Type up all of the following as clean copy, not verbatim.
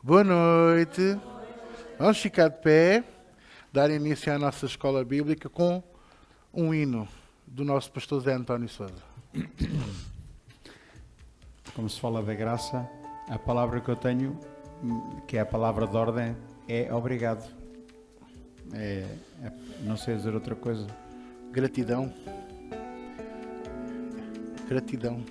Boa noite. Vamos ficar de pé, dar início à nossa escola bíblica com um hino do nosso pastor Zé António Sousa. Como se fala da graça, a palavra que eu tenho, que é a palavra de ordem, é obrigado. Não sei dizer outra coisa. Gratidão. Gratidão.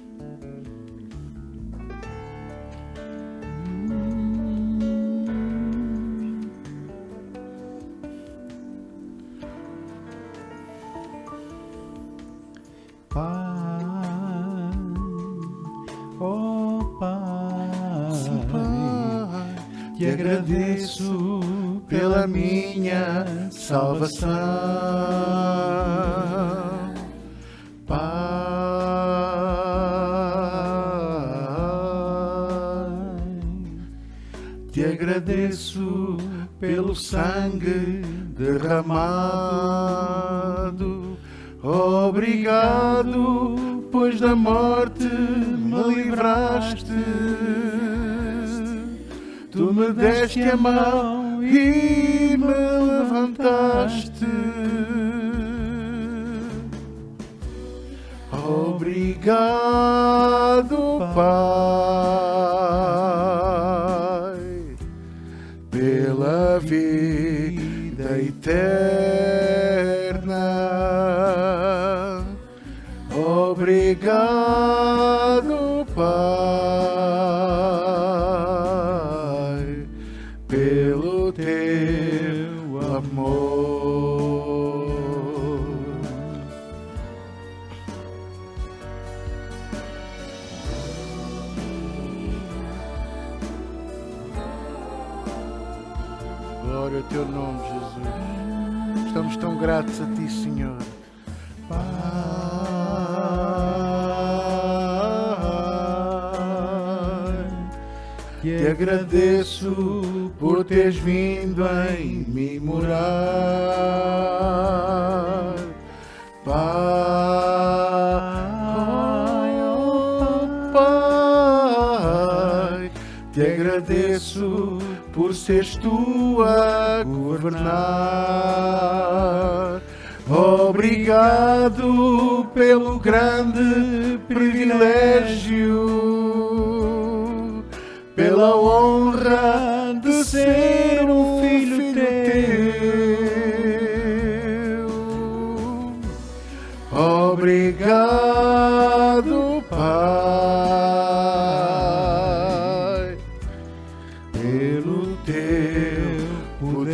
Te agradeço pela minha salvação, Pai. Te agradeço pelo sangue derramado. Obrigado, pois da morte me livraste. Tu me deste a mão e me levantaste. Obrigado, Pai, pela vida eterna. Obrigado, Pai, pelo teu amor. Glória ao teu nome, Jesus. Estamos tão gratos a ti, Senhor. Te agradeço por teres vindo em mim morar, Pai, oh Pai. Te agradeço por seres tu a governar. Obrigado pelo grande privilégio, pela honra de ser um filho teu. Obrigado, Pai, pelo teu poder.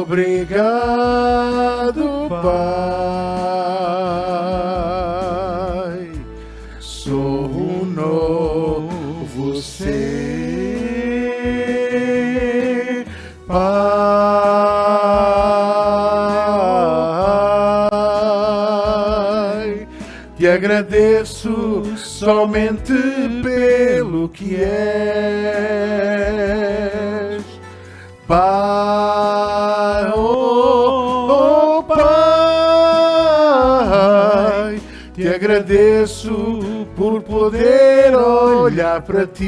Obrigado, Pai. Sou um novo ser, Pai. Te agradeço somente pelo que és, Pai, oh Pai. Te agradeço por poder olhar para ti.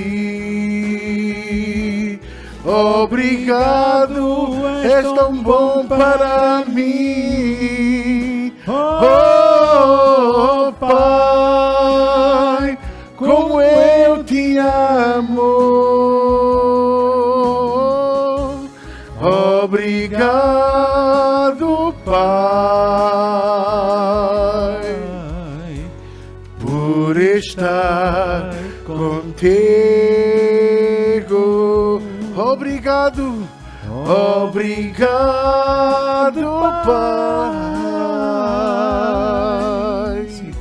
Obrigado, és tão bom para mim. Oh Pai, como eu te amo. Obrigado, Pai, por estar contigo. Obrigado, obrigado, Pai. Sim,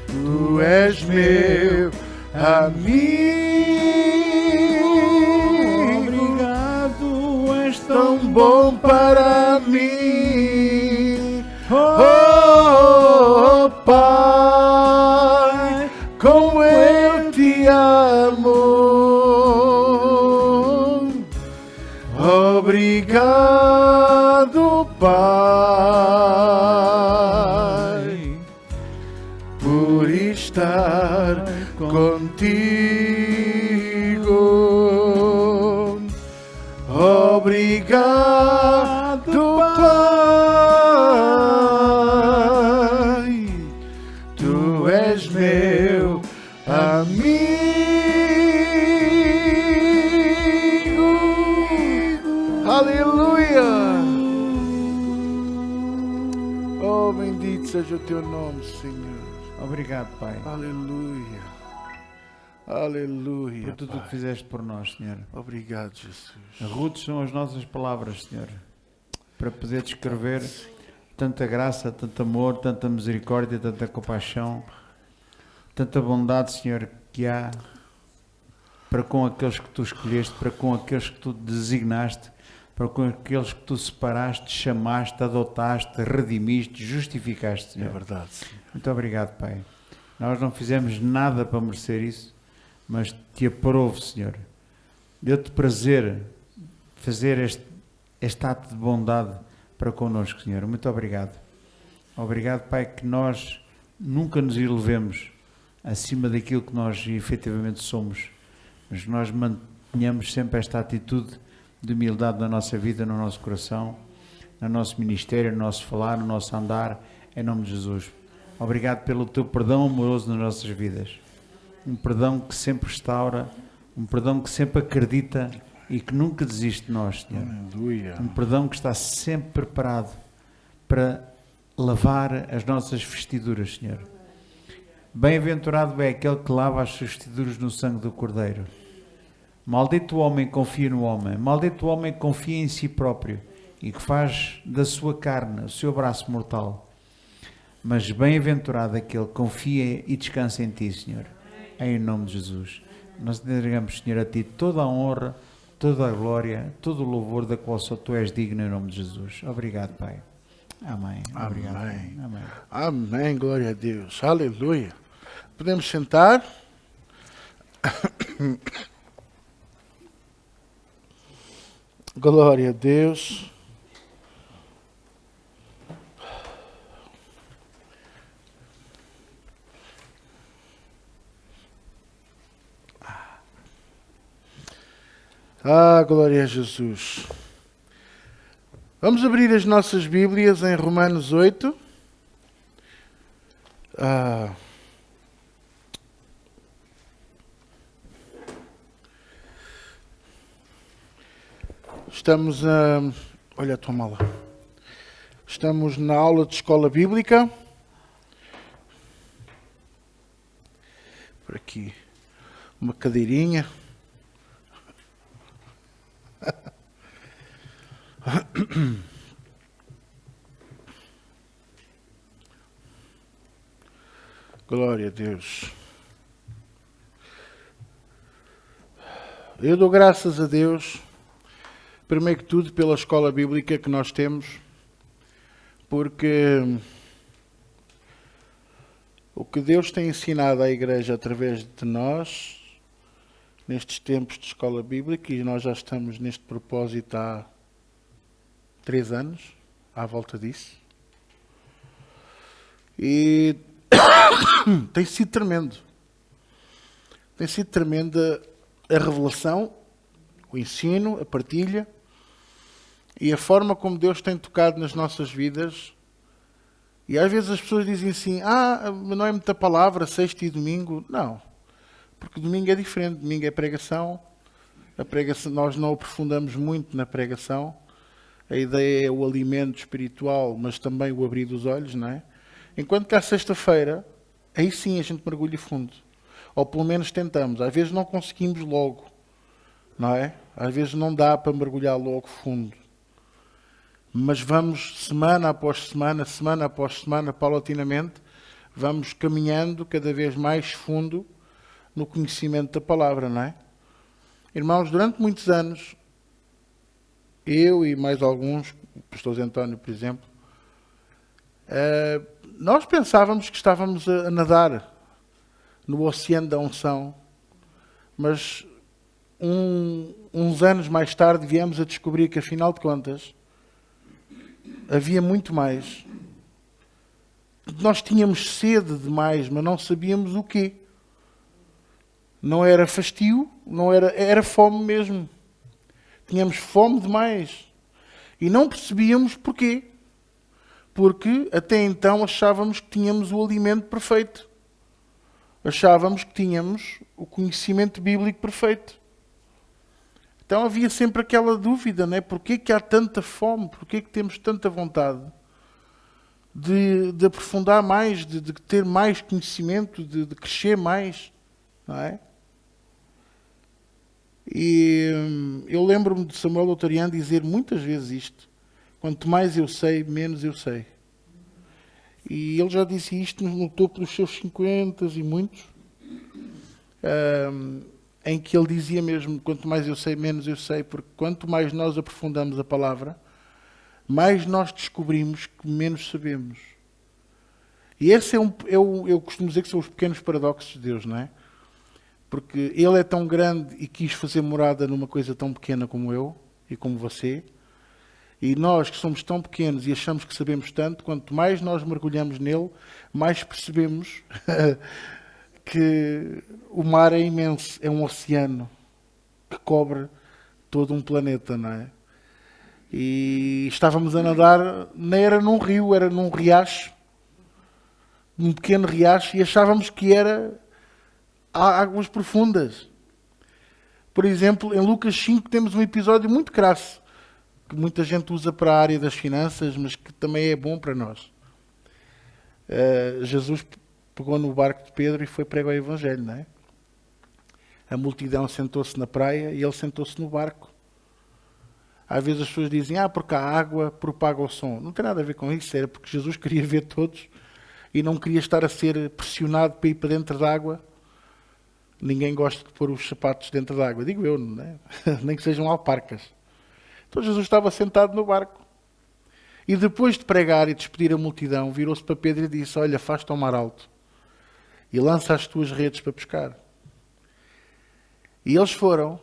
Tu és meu amigo. Obrigado, és Tão bom para mim. Oh Pai, como eu te amo. Obrigado, Pai, por estar estar contigo. Obrigado, Pai, tu és meu amigo. Aleluia! Oh, bendito seja o teu nome, Senhor. Obrigado, Pai, Aleluia. Aleluia. por tudo o Pai. que fizeste por nós, Senhor. Obrigado, Jesus. Rudes são as nossas palavras, Senhor, para poder descrever tanta graça, tanto amor, tanta misericórdia, tanta compaixão, tanta bondade, Senhor, que há para com aqueles que tu escolheste, para com aqueles que tu designaste, para com aqueles que tu separaste, chamaste, adotaste, redimiste, justificaste, Senhor. É verdade, Senhor. Muito obrigado, Pai. Nós não fizemos nada para merecer isso, mas te aprovo, Senhor. Deu-te prazer fazer este ato de bondade para connosco, Senhor. Muito obrigado. Obrigado, Pai, que nós nunca nos elevemos acima daquilo que nós efetivamente somos, mas que nós mantenhamos sempre esta atitude de humildade na nossa vida, no nosso coração, no nosso ministério, no nosso falar, no nosso andar, em nome de Jesus. Obrigado pelo teu perdão amoroso nas nossas vidas. Um perdão que sempre restaura, um perdão que sempre acredita e que nunca desiste de nós, Senhor. Aleluia. Um perdão que está sempre preparado para lavar as nossas vestiduras, Senhor. Bem-aventurado é aquele que lava as suas vestiduras no sangue do Cordeiro. Maldito o homem que confia no homem, maldito o homem que confia em si próprio e que faz da sua carne o seu braço mortal. Mas bem-aventurado aquele que confia e descansa em ti, Senhor, em nome de Jesus. Nós entregamos, Senhor, a ti toda a honra, toda a glória, todo o louvor da qual só tu és digno, em nome de Jesus. Obrigado, Pai. Amém. Obrigado, Amém. Pai. Amém. Amém, glória a Deus. Aleluia. Podemos sentar. Glória a Deus. Glória a Jesus. Vamos abrir as nossas Bíblias em Romanos 8. Estamos a... Olha a tua mala. Estamos na aula de escola bíblica. Por aqui, uma cadeirinha. Glória a Deus. Eu dou graças a Deus, primeiro que tudo, pela escola bíblica que nós temos, porque o que Deus tem ensinado à Igreja através de nós, nestes tempos de escola bíblica, e nós já estamos neste propósito há 3 anos, à volta disso, e tem sido tremendo. Tem sido tremenda a revelação, o ensino, a partilha e a forma como Deus tem tocado nas nossas vidas. E às vezes as pessoas dizem assim, mas não é muita palavra, sexta e domingo. Não, porque domingo é diferente, domingo é pregação. A pregação, nós não aprofundamos muito na pregação. A ideia é o alimento espiritual, mas também o abrir dos olhos, não é? Enquanto que à sexta-feira, aí sim a gente mergulha fundo. Ou pelo menos tentamos. Às vezes não conseguimos logo, não é? Às vezes não dá para mergulhar logo fundo. Mas vamos semana após semana, semana após semana, paulatinamente, vamos caminhando cada vez mais fundo no conhecimento da palavra, não é? Irmãos, durante muitos anos, eu e mais alguns, o pastor Zé António, por exemplo, nós pensávamos que estávamos a nadar no oceano da unção, mas uns anos mais tarde viemos a descobrir que, afinal de contas, havia muito mais nós tínhamos sede demais, mas não sabíamos o quê. Não era fastio, era fome mesmo. Tínhamos fome demais. E não percebíamos porquê. Porque até então achávamos que tínhamos o alimento perfeito. Achávamos que tínhamos o conhecimento bíblico perfeito. Então havia sempre aquela dúvida, não é? Porquê que há tanta fome? Porquê que temos tanta vontade de aprofundar mais, de ter mais conhecimento, de crescer mais, não é? E eu lembro-me de Samuel Otorian dizer muitas vezes isto: quanto mais eu sei, menos eu sei. E ele já disse isto no topo dos seus 50 e muitos, em que ele dizia mesmo: quanto mais eu sei, menos eu sei, porque quanto mais nós aprofundamos a palavra, mais nós descobrimos que menos sabemos. E esse eu costumo dizer que são os pequenos paradoxos de Deus, não é? Porque Ele é tão grande e quis fazer morada numa coisa tão pequena como eu e como você. E nós que somos tão pequenos e achamos que sabemos tanto, quanto mais nós mergulhamos nele, mais percebemos que o mar é imenso, é um oceano que cobre todo um planeta, não é? E estávamos a nadar, não era num rio, era num riacho, num pequeno riacho, e achávamos que era águas profundas. Por exemplo, em Lucas 5 temos um episódio muito crasso, que muita gente usa para a área das finanças, mas que também é bom para nós. Jesus pegou no barco de Pedro e foi pregar o Evangelho, não é? A multidão sentou-se na praia e ele sentou-se no barco. Às vezes as pessoas dizem: porque a água propaga o som. Não tem nada a ver com isso, era porque Jesus queria ver todos e não queria estar a ser pressionado para ir para dentro da água. Ninguém gosta de pôr os sapatos dentro da água, digo eu, não é? Nem que sejam alparcas. Então Jesus estava sentado no barco. E depois de pregar e despedir a multidão, virou-se para Pedro e disse: olha, faz-te ao mar alto e lança as tuas redes para pescar. E eles foram.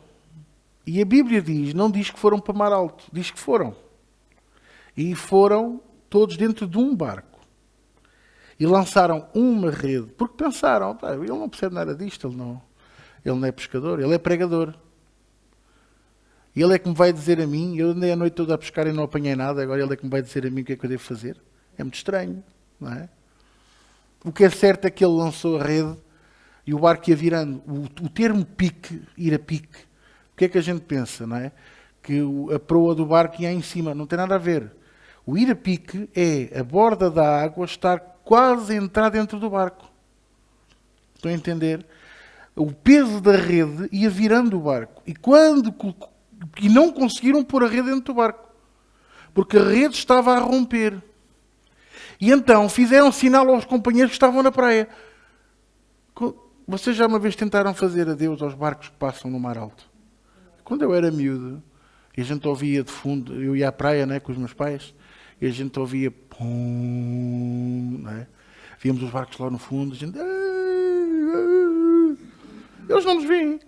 E a Bíblia diz, não diz que foram para mar alto, diz que foram. E foram todos dentro de um barco. E lançaram uma rede, porque pensaram: ele não percebe nada disto, ele não é pescador, ele é pregador. E ele é que me vai dizer a mim: eu andei a noite toda a pescar e não apanhei nada, agora ele é que me vai dizer a mim o que é que eu devo fazer. É muito estranho, não é? O que é certo é que ele lançou a rede e o barco ia virando. O termo pique, ir a pique, o que é que a gente pensa, não é? Que a proa do barco ia em cima, não tem nada a ver. O ir a pique é a borda da água estar quase a entrar dentro do barco. Estão a entender? O peso da rede ia virando o barco. E não conseguiram pôr a rede dentro do barco. Porque a rede estava a romper. E então fizeram sinal aos companheiros que estavam na praia. Vocês já uma vez tentaram fazer adeus aos barcos que passam no mar alto? Quando eu era miúdo, e a gente ouvia de fundo, eu ia à praia, né, com os meus pais, e a gente ouvia pum, né? Víamos os barcos lá no fundo, a gente... Eles não nos veem.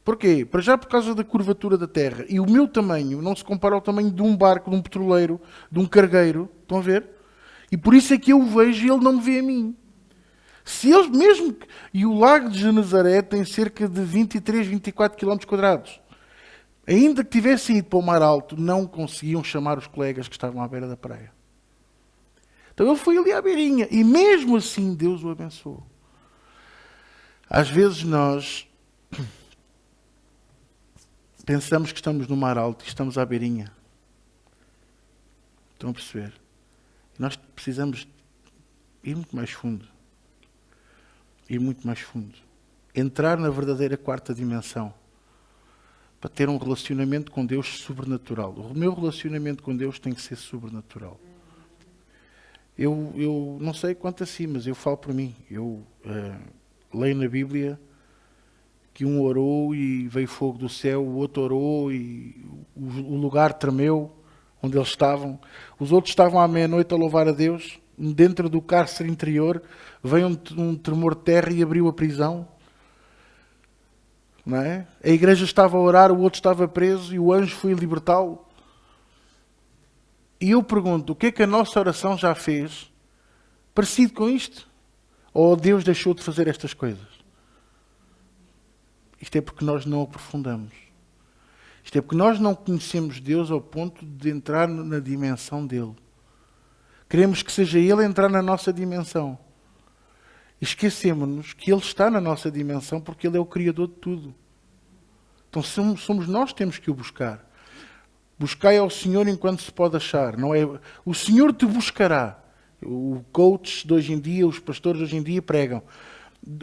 Porquê? Para já por causa da curvatura da terra. E o meu tamanho não se compara ao tamanho de um barco, de um petroleiro, de um cargueiro. Estão a ver? E por isso é que eu o vejo e ele não me vê a mim. Se eles mesmo... E o lago de Genezaré tem cerca de 23, 24 km quadrados. Ainda que tivessem ido para o mar alto, não conseguiam chamar os colegas que estavam à beira da praia. Então ele foi ali à beirinha. E mesmo assim Deus o abençoou. Às vezes nós pensamos que estamos no mar alto e estamos à beirinha. Estão a perceber? Nós precisamos ir muito mais fundo. Ir muito mais fundo. Entrar na verdadeira quarta dimensão. Para ter um relacionamento com Deus sobrenatural. O meu relacionamento com Deus tem que ser sobrenatural. Eu não sei quanto a si, mas eu falo por mim. Eu leio na Bíblia que um orou e veio fogo do céu, o outro orou e o lugar tremeu onde eles estavam. Os outros estavam à meia-noite a louvar a Deus. Dentro do cárcere interior veio um tremor de terra e abriu a prisão. Não é? A igreja estava a orar, o outro estava preso e o anjo foi libertá-lo. E eu pergunto, o que é que a nossa oração já fez parecido com isto? Ou Deus deixou de fazer estas coisas? Isto é porque nós não aprofundamos. Isto é porque nós não conhecemos Deus ao ponto de entrar na dimensão dele. Queremos que seja Ele a entrar na nossa dimensão. Esquecemos-nos que Ele está na nossa dimensão porque Ele é o Criador de tudo. Então somos nós que temos que o buscar. Buscai ao Senhor enquanto se pode achar. Não é, o Senhor te buscará. O coach de hoje em dia, os pastores de hoje em dia pregam.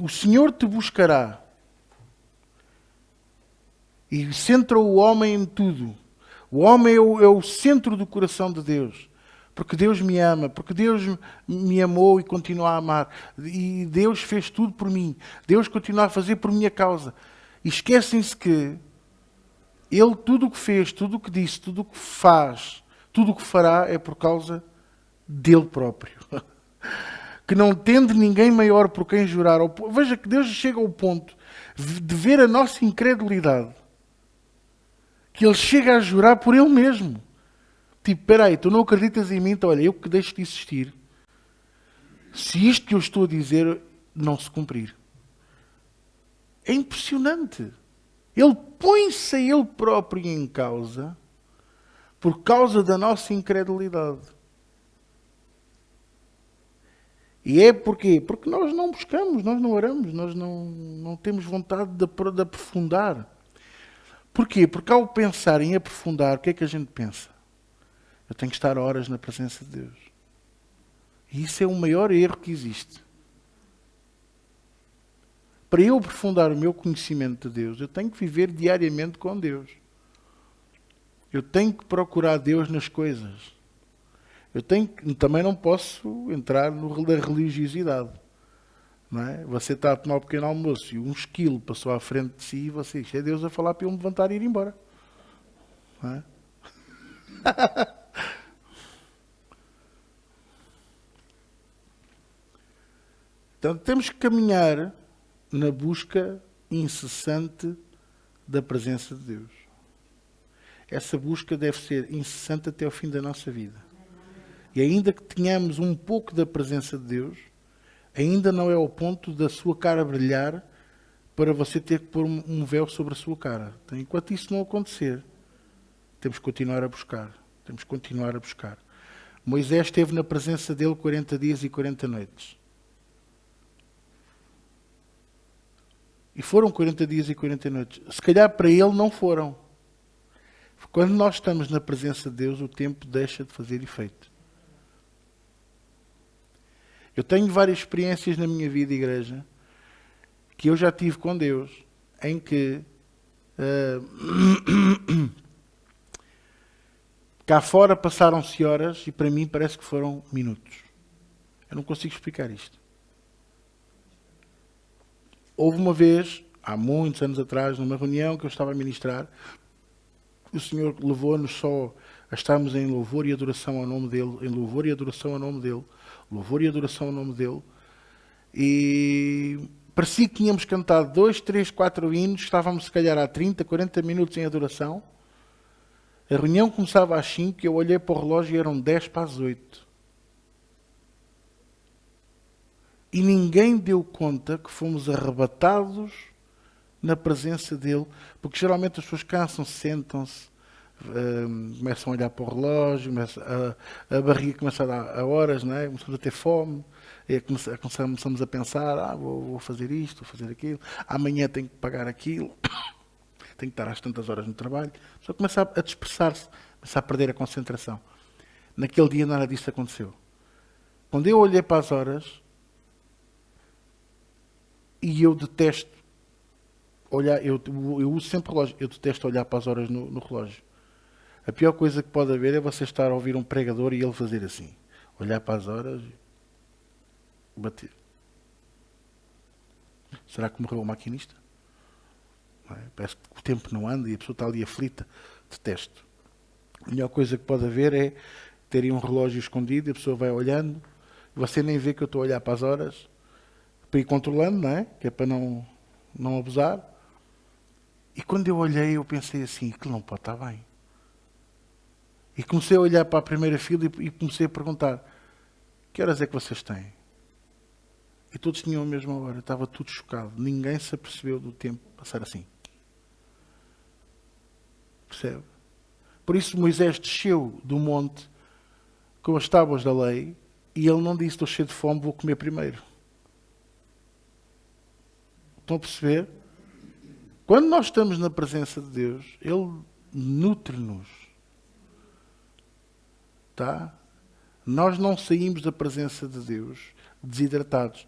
O Senhor te buscará. E centra o homem em tudo. O homem é o centro do coração de Deus. Porque Deus me ama, porque Deus me amou e continua a amar. E Deus fez tudo por mim. Deus continua a fazer por minha causa. E esquecem-se que Ele tudo o que fez, tudo o que disse, tudo o que faz, tudo o que fará é por causa dele próprio. Que não tende ninguém maior por quem jurar. Veja que Deus chega ao ponto de ver a nossa incredulidade. Que Ele chega a jurar por Ele mesmo. Tipo, espera aí, tu não acreditas em mim, então olha, eu que deixo de existir. Se isto que eu estou a dizer não se cumprir. É impressionante. Ele põe-se a Ele próprio em causa por causa da nossa incredulidade. E é porquê? Porque nós não buscamos, nós não oramos, nós não temos vontade de aprofundar. Porquê? Porque ao pensar em aprofundar, o que é que a gente pensa? Eu tenho que estar horas na presença de Deus. E isso é o maior erro que existe. Para eu aprofundar o meu conhecimento de Deus, eu tenho que viver diariamente com Deus. Eu tenho que procurar Deus nas coisas. Também não posso entrar na religiosidade. Não é? Você está a tomar um pequeno almoço e um esquilo passou à frente de si e você diz, é Deus a falar para eu me levantar e ir embora. Não é? Então temos que caminhar na busca incessante da presença de Deus. Essa busca deve ser incessante até ao fim da nossa vida. E ainda que tenhamos um pouco da presença de Deus, ainda não é ao ponto da sua cara brilhar para você ter que pôr um véu sobre a sua cara. Então, enquanto isso não acontecer, temos que continuar a buscar. Temos que continuar a buscar. Moisés esteve na presença dele 40 dias e 40 noites. E foram 40 dias e 40 noites. Se calhar para ele não foram. Quando nós estamos na presença de Deus, o tempo deixa de fazer efeito. Eu tenho várias experiências na minha vida, igreja, que eu já tive com Deus, em que cá fora passaram-se horas e para mim parece que foram minutos. Eu não consigo explicar isto. Houve uma vez, há muitos anos atrás, numa reunião que eu estava a ministrar, o Senhor levou-nos só a estarmos em louvor e adoração ao nome dEle, em louvor e adoração ao nome dEle, louvor e adoração ao nome dEle, e parecia que tínhamos cantado 2, 3, 4 hinos, estávamos se calhar há 30, 40 minutos em adoração, a reunião começava às 5, eu olhei para o relógio e eram 10 para as 8. E ninguém deu conta que fomos arrebatados na presença dele, porque geralmente as pessoas cansam-se, sentam-se, começam a olhar para o relógio, a barriga começa a dar a horas, não é? Começamos a ter fome, e começamos a pensar, vou fazer isto, vou fazer aquilo, amanhã tenho que pagar aquilo, tenho que estar às tantas horas no trabalho. Só começa a dispersar-se, começa a perder a concentração. Naquele dia nada disso aconteceu. Quando eu olhei para as horas, e eu detesto olhar, eu uso sempre relógio, eu detesto olhar para as horas no relógio. A pior coisa que pode haver é você estar a ouvir um pregador e ele fazer assim. Olhar para as horas e bater. Será que morreu o maquinista? Não é? Parece que o tempo não anda e a pessoa está ali aflita. Detesto. A melhor coisa que pode haver é terem um relógio escondido e a pessoa vai olhando e você nem vê que eu estou a olhar para as horas para ir controlando, não é? Que é para não abusar. E quando eu olhei, eu pensei assim, aquilo não pode estar bem. E comecei a olhar para a primeira fila e comecei a perguntar: que horas é que vocês têm? E todos tinham a mesma hora. Estava tudo chocado. Ninguém se apercebeu do tempo passar assim. Percebe? Por isso Moisés desceu do monte com as tábuas da lei e ele não disse: estou cheio de fome, vou comer primeiro. Estão a perceber? Quando nós estamos na presença de Deus, Ele nutre-nos. Tá? Nós não saímos da presença de Deus desidratados.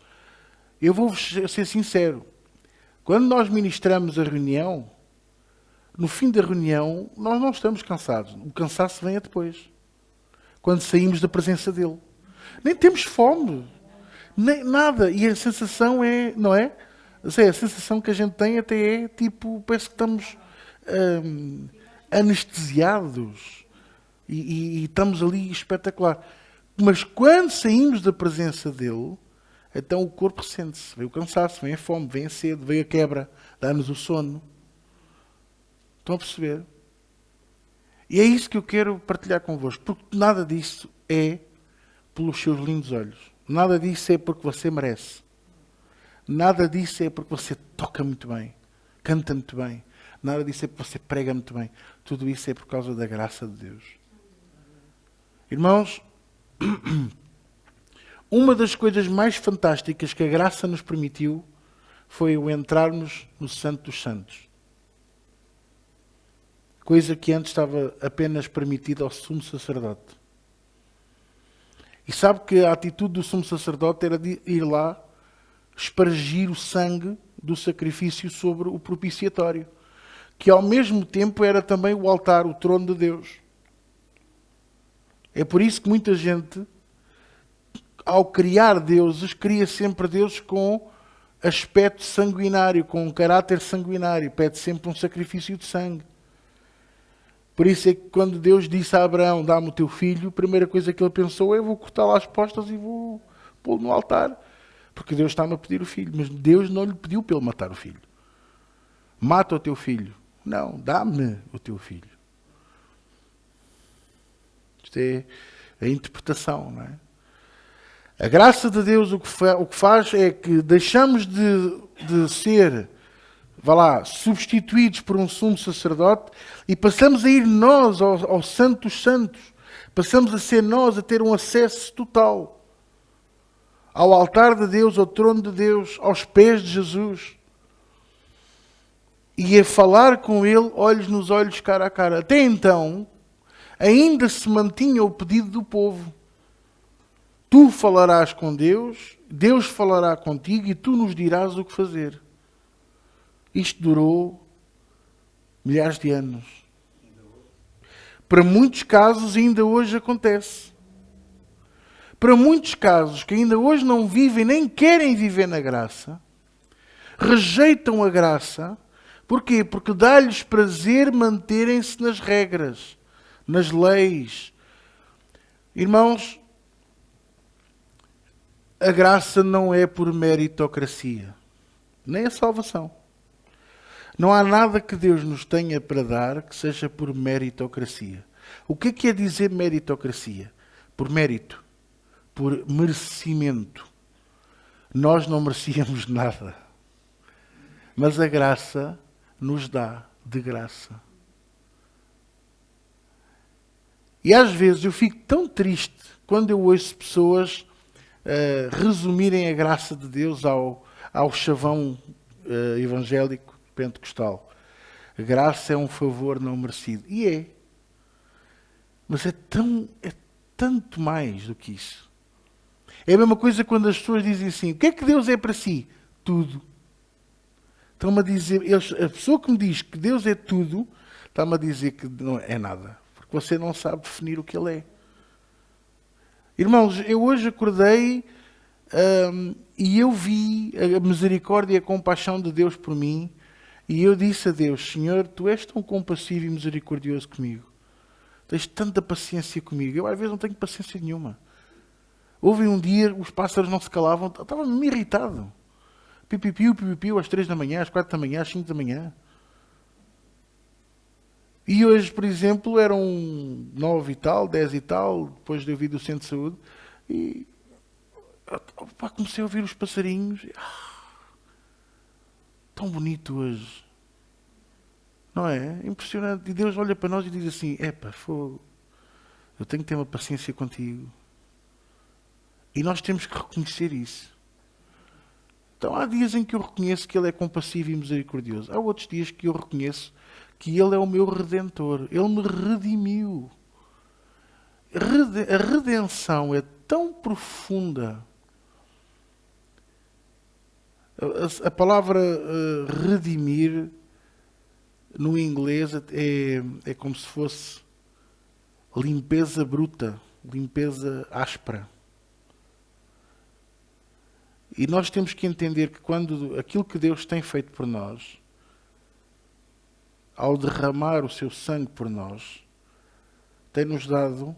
Eu vou ser sincero. Quando nós ministramos a reunião, no fim da reunião, nós não estamos cansados. O cansaço vem depois. Quando saímos da presença dEle. Nem temos fome. Nem nada. E a sensação é, não é? A sensação que a gente tem até é tipo, parece que estamos anestesiados e estamos ali espetacular. Mas quando saímos da presença dele, então o corpo sente-se. Vem o cansaço, vem a fome, vem a sede, vem a quebra, dá-nos o sono. Estão a perceber? E é isso que eu quero partilhar convosco, porque nada disso é pelos seus lindos olhos. Nada disso é porque você merece. Nada disso é porque você toca muito bem, canta muito bem. Nada disso é porque você prega muito bem. Tudo isso é por causa da graça de Deus. Irmãos, uma das coisas mais fantásticas que a graça nos permitiu foi o entrarmos no Santo dos Santos. Coisa que antes estava apenas permitida ao sumo sacerdote. E sabe que a atitude do sumo sacerdote era de ir lá espargir o sangue do sacrifício sobre o propiciatório, que ao mesmo tempo era também o altar, o trono de Deus. É por isso que muita gente, ao criar deuses, cria sempre deuses com aspecto sanguinário, com um caráter sanguinário, pede sempre um sacrifício de sangue. Por isso é que quando Deus disse a Abraão: dá-me o teu filho, a primeira coisa que ele pensou é: vou cortar lá as postas e vou pô-lo no altar. Porque Deus está-me a pedir o filho. Mas Deus não lhe pediu para ele matar o filho. Mata o teu filho. Não, dá-me o teu filho. Isto é a interpretação, não é? A graça de Deus o que faz é que deixamos de ser, vá lá, substituídos por um sumo sacerdote e passamos a ir nós ao Santo dos Santos. Passamos a ser nós, a ter um acesso total ao altar de Deus, ao trono de Deus, aos pés de Jesus. E a falar com Ele, olhos nos olhos, cara a cara. Até então, ainda se mantinha o pedido do povo. Tu falarás com Deus, Deus falará contigo e tu nos dirás o que fazer. Isto durou milhares de anos. Para muitos casos ainda hoje acontece. Para muitos casos que ainda hoje não vivem, nem querem viver na graça, rejeitam a graça. Porquê? Porque dá-lhes prazer manterem-se nas regras, nas leis. Irmãos, a graça não é por meritocracia, nem a salvação. Não há nada que Deus nos tenha para dar que seja por meritocracia. O que é quer dizer meritocracia? Por mérito. Por merecimento. Nós não merecíamos nada. Mas a graça nos dá de graça. E às vezes eu fico tão triste quando eu ouço pessoas resumirem a graça de Deus ao chavão evangélico pentecostal. A graça é um favor não merecido. E é. Mas é tanto mais do que isso. É a mesma coisa quando as pessoas dizem assim: o que é que Deus é para si? Tudo. Estão-me a dizer, a pessoa que me diz que Deus é tudo, está-me a dizer que não é nada. Porque você não sabe definir o que Ele é. Irmãos, eu hoje acordei e eu vi a misericórdia e a compaixão de Deus por mim. E eu disse a Deus: Senhor, Tu és tão compassivo e misericordioso comigo. Tens tanta paciência comigo. Eu às vezes não tenho paciência nenhuma. Houve um dia, os pássaros não se calavam, estava-me irritado. Pipipiu, pipipiu, às 3 da manhã, às 4 da manhã, às 5 da manhã. E hoje, por exemplo, eram 9 e tal, 10 e tal, depois de eu vir do centro de saúde, e opa, comecei a ouvir os passarinhos. Tão bonito hoje. Não é? Impressionante. E Deus olha para nós e diz assim, epá, fogo, eu tenho que ter uma paciência contigo. E nós temos que reconhecer isso. Então há dias em que eu reconheço que Ele é compassivo e misericordioso. Há outros dias que eu reconheço que Ele é o meu Redentor. Ele me redimiu. A redenção é tão profunda. A palavra redimir no inglês é como se fosse limpeza bruta, limpeza áspera. E nós temos que entender que quando aquilo que Deus tem feito por nós, ao derramar o seu sangue por nós, tem-nos dado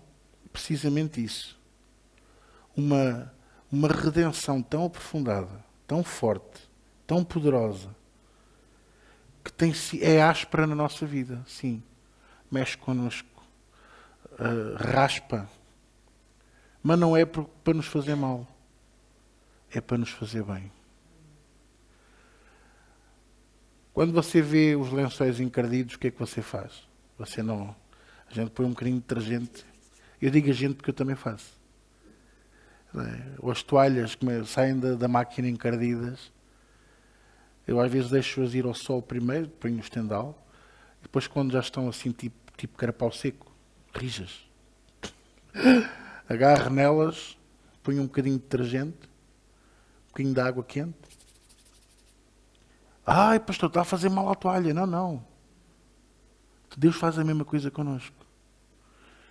precisamente isso. Uma redenção tão aprofundada, tão forte, tão poderosa, que é áspera na nossa vida, sim. Mexe connosco, raspa. Mas não é para nos fazer mal. É para nos fazer bem. Quando você vê os lençóis encardidos, o que é que você faz? Você não... A gente põe um bocadinho de detergente. Eu digo a gente porque eu também faço. Ou as toalhas que saem da máquina encardidas, eu às vezes deixo-as ir ao sol primeiro, ponho o estendal, e depois quando já estão assim, tipo carapau seco, rijas, agarro nelas, ponho um bocadinho de detergente, um bocadinho de água quente. Ai, pastor, está a fazer mal à toalha. Não, não. Deus faz a mesma coisa connosco.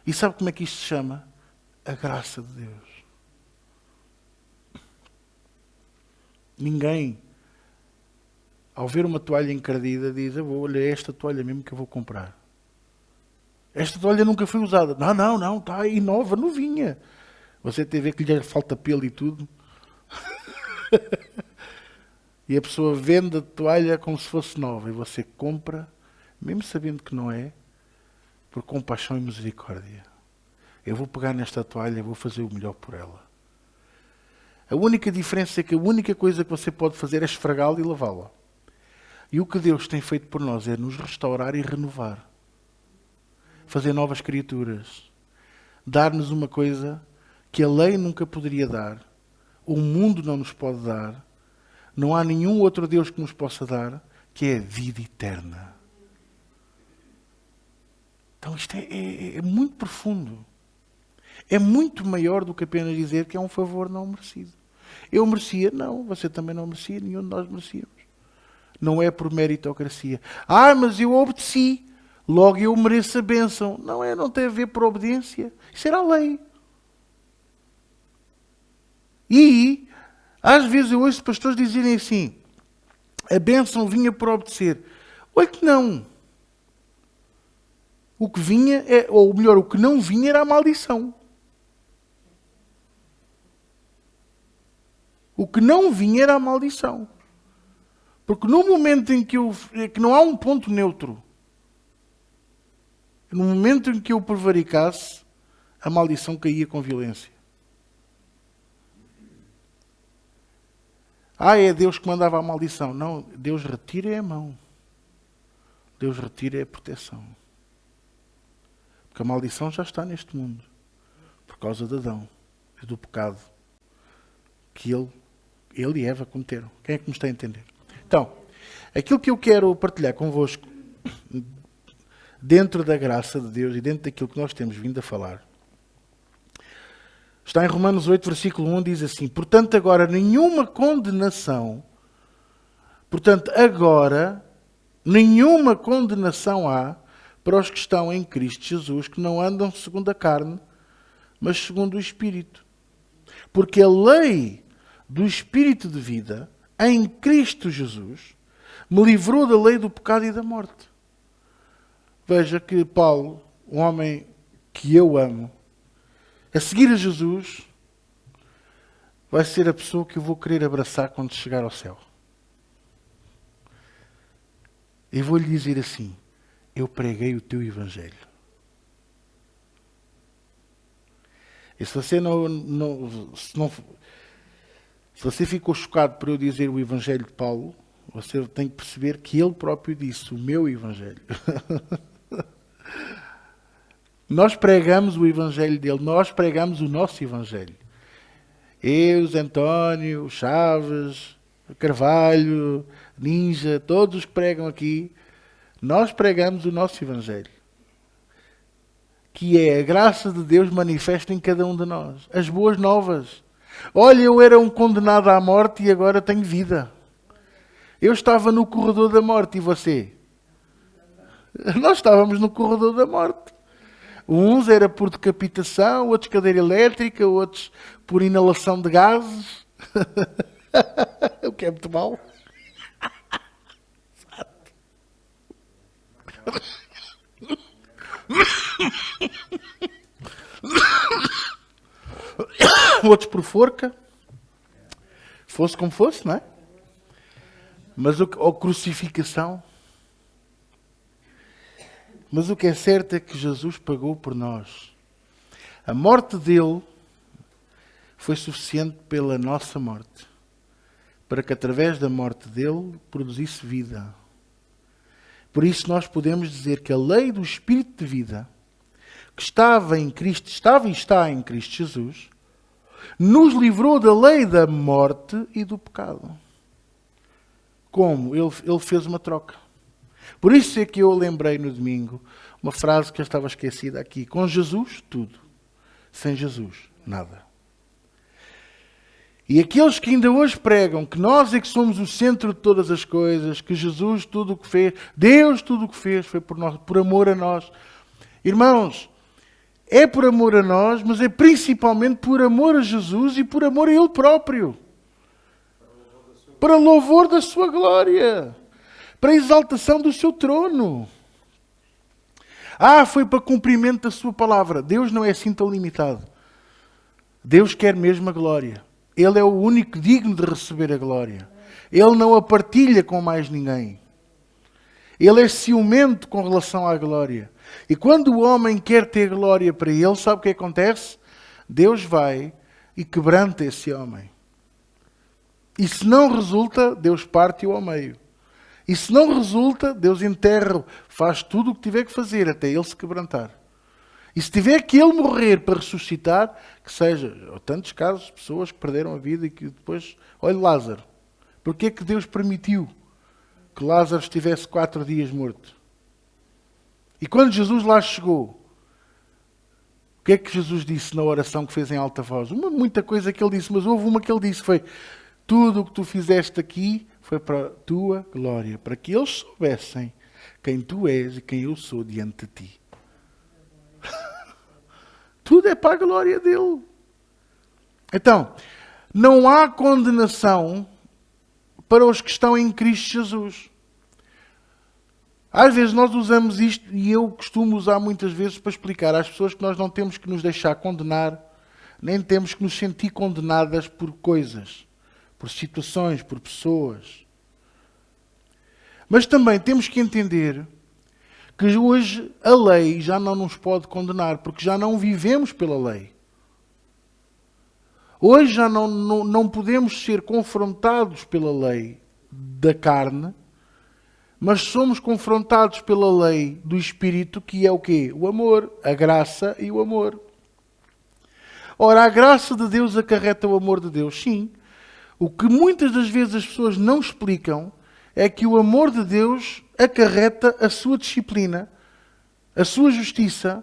E sabe como é que isto se chama? A graça de Deus. Ninguém, ao ver uma toalha encardida, diz, olha, é esta toalha mesmo que eu vou comprar. Esta toalha nunca foi usada. Não, está aí nova, novinha. Você tem a ver que lhe falta pelo e tudo. E a pessoa vende a toalha como se fosse nova. E você compra, mesmo sabendo que não é, por compaixão e misericórdia. Eu vou pegar nesta toalha e vou fazer o melhor por ela. A única diferença é que a única coisa que você pode fazer é esfregá-la e lavá-la. E o que Deus tem feito por nós é nos restaurar e renovar. Fazer novas criaturas. Dar-nos uma coisa que a lei nunca poderia dar. O mundo não nos pode dar. Não há nenhum outro Deus que nos possa dar, que é a vida eterna. Então isto é muito profundo. É muito maior do que apenas dizer que é um favor não merecido. Eu merecia? Não, você também não merecia, nenhum de nós merecíamos. Não é por meritocracia. Mas eu obedeci, logo eu mereço a bênção. Não tem a ver por obediência. Isso era a lei. E, às vezes eu ouço pastores dizerem assim, a bênção vinha por obedecer. Olha que não. O que vinha, ou melhor, o que não vinha era a maldição. O que não vinha era a maldição. Porque no momento em que não há um ponto neutro, no momento em que eu prevaricasse, a maldição caía com violência. É Deus que mandava a maldição. Não, Deus retira a mão. Deus retira a proteção. Porque a maldição já está neste mundo. Por causa de Adão e do pecado que ele e Eva cometeram. Quem é que me está a entender? Então, aquilo que eu quero partilhar convosco, dentro da graça de Deus e dentro daquilo que nós temos vindo a falar, está em Romanos 8, versículo 1, diz assim, portanto agora nenhuma condenação há para os que estão em Cristo Jesus, que não andam segundo a carne, mas segundo o Espírito. Porque a lei do Espírito de vida, em Cristo Jesus, me livrou da lei do pecado e da morte. Veja que Paulo, um homem que eu amo, a seguir a Jesus, vai ser a pessoa que eu vou querer abraçar quando chegar ao céu. E vou-lhe dizer assim, eu preguei o teu evangelho. E se você se você ficou chocado por eu dizer o evangelho de Paulo, você tem que perceber que ele próprio disse o meu evangelho. Nós pregamos o evangelho dele, nós pregamos o nosso evangelho. Eu, António, Chaves, Carvalho, Ninja, todos os que pregam aqui, nós pregamos o nosso evangelho. Que é a graça de Deus manifesta em cada um de nós. As boas novas. Olha, eu era um condenado à morte e agora tenho vida. Eu estava no corredor da morte e você? Nós estávamos no corredor da morte. Uns era por decapitação, outros cadeira elétrica, outros por inalação de gases. O que é muito mal. Outros por forca. Fosse como fosse, não é? Mas ou crucificação. Mas o que é certo é que Jesus pagou por nós. A morte dele foi suficiente pela nossa morte. Para que através da morte dele produzisse vida. Por isso nós podemos dizer que a lei do Espírito de vida, que estava em Cristo, estava e está em Cristo Jesus, nos livrou da lei da morte e do pecado. Como? Ele fez uma troca. Por isso é que eu lembrei no domingo uma frase que eu estava esquecida aqui. Com Jesus, tudo. Sem Jesus, nada. E aqueles que ainda hoje pregam que nós é que somos o centro de todas as coisas, que Jesus tudo o que fez, Deus tudo o que fez foi por nós, por amor a nós. Irmãos, é por amor a nós, mas é principalmente por amor a Jesus e por amor a Ele próprio. Para louvor da sua glória. Para a exaltação do seu trono. Foi para cumprimento da sua palavra. Deus não é assim tão limitado. Deus quer mesmo a glória. Ele é o único digno de receber a glória. Ele não a partilha com mais ninguém. Ele é ciumento com relação à glória. E quando o homem quer ter glória para ele, sabe o que acontece? Deus vai e quebranta esse homem. E se não resulta, Deus parte-o ao meio. E se não resulta, Deus enterra-o, faz tudo o que tiver que fazer até ele se quebrantar. E se tiver que ele morrer para ressuscitar, que seja, tantos casos, pessoas que perderam a vida e que depois... Olha Lázaro. Porquê é que Deus permitiu que Lázaro estivesse 4 dias morto? E quando Jesus lá chegou, o que é que Jesus disse na oração que fez em alta voz? Muita coisa que ele disse, mas houve uma que ele disse, foi: tudo o que tu fizeste aqui foi para a tua glória, para que eles soubessem quem tu és e quem eu sou diante de ti. Tudo é para a glória dele. Então, não há condenação para os que estão em Cristo Jesus. Às vezes nós usamos isto, e eu costumo usar muitas vezes para explicar às pessoas que nós não temos que nos deixar condenar, nem temos que nos sentir condenadas por coisas, por situações, por pessoas. Mas também temos que entender que hoje a lei já não nos pode condenar, porque já não vivemos pela lei. Hoje já não podemos ser confrontados pela lei da carne, mas somos confrontados pela lei do Espírito, que é o quê? O amor, a graça e o amor. Ora, a graça de Deus acarreta o amor de Deus, sim. O que muitas das vezes as pessoas não explicam é que o amor de Deus acarreta a sua disciplina, a sua justiça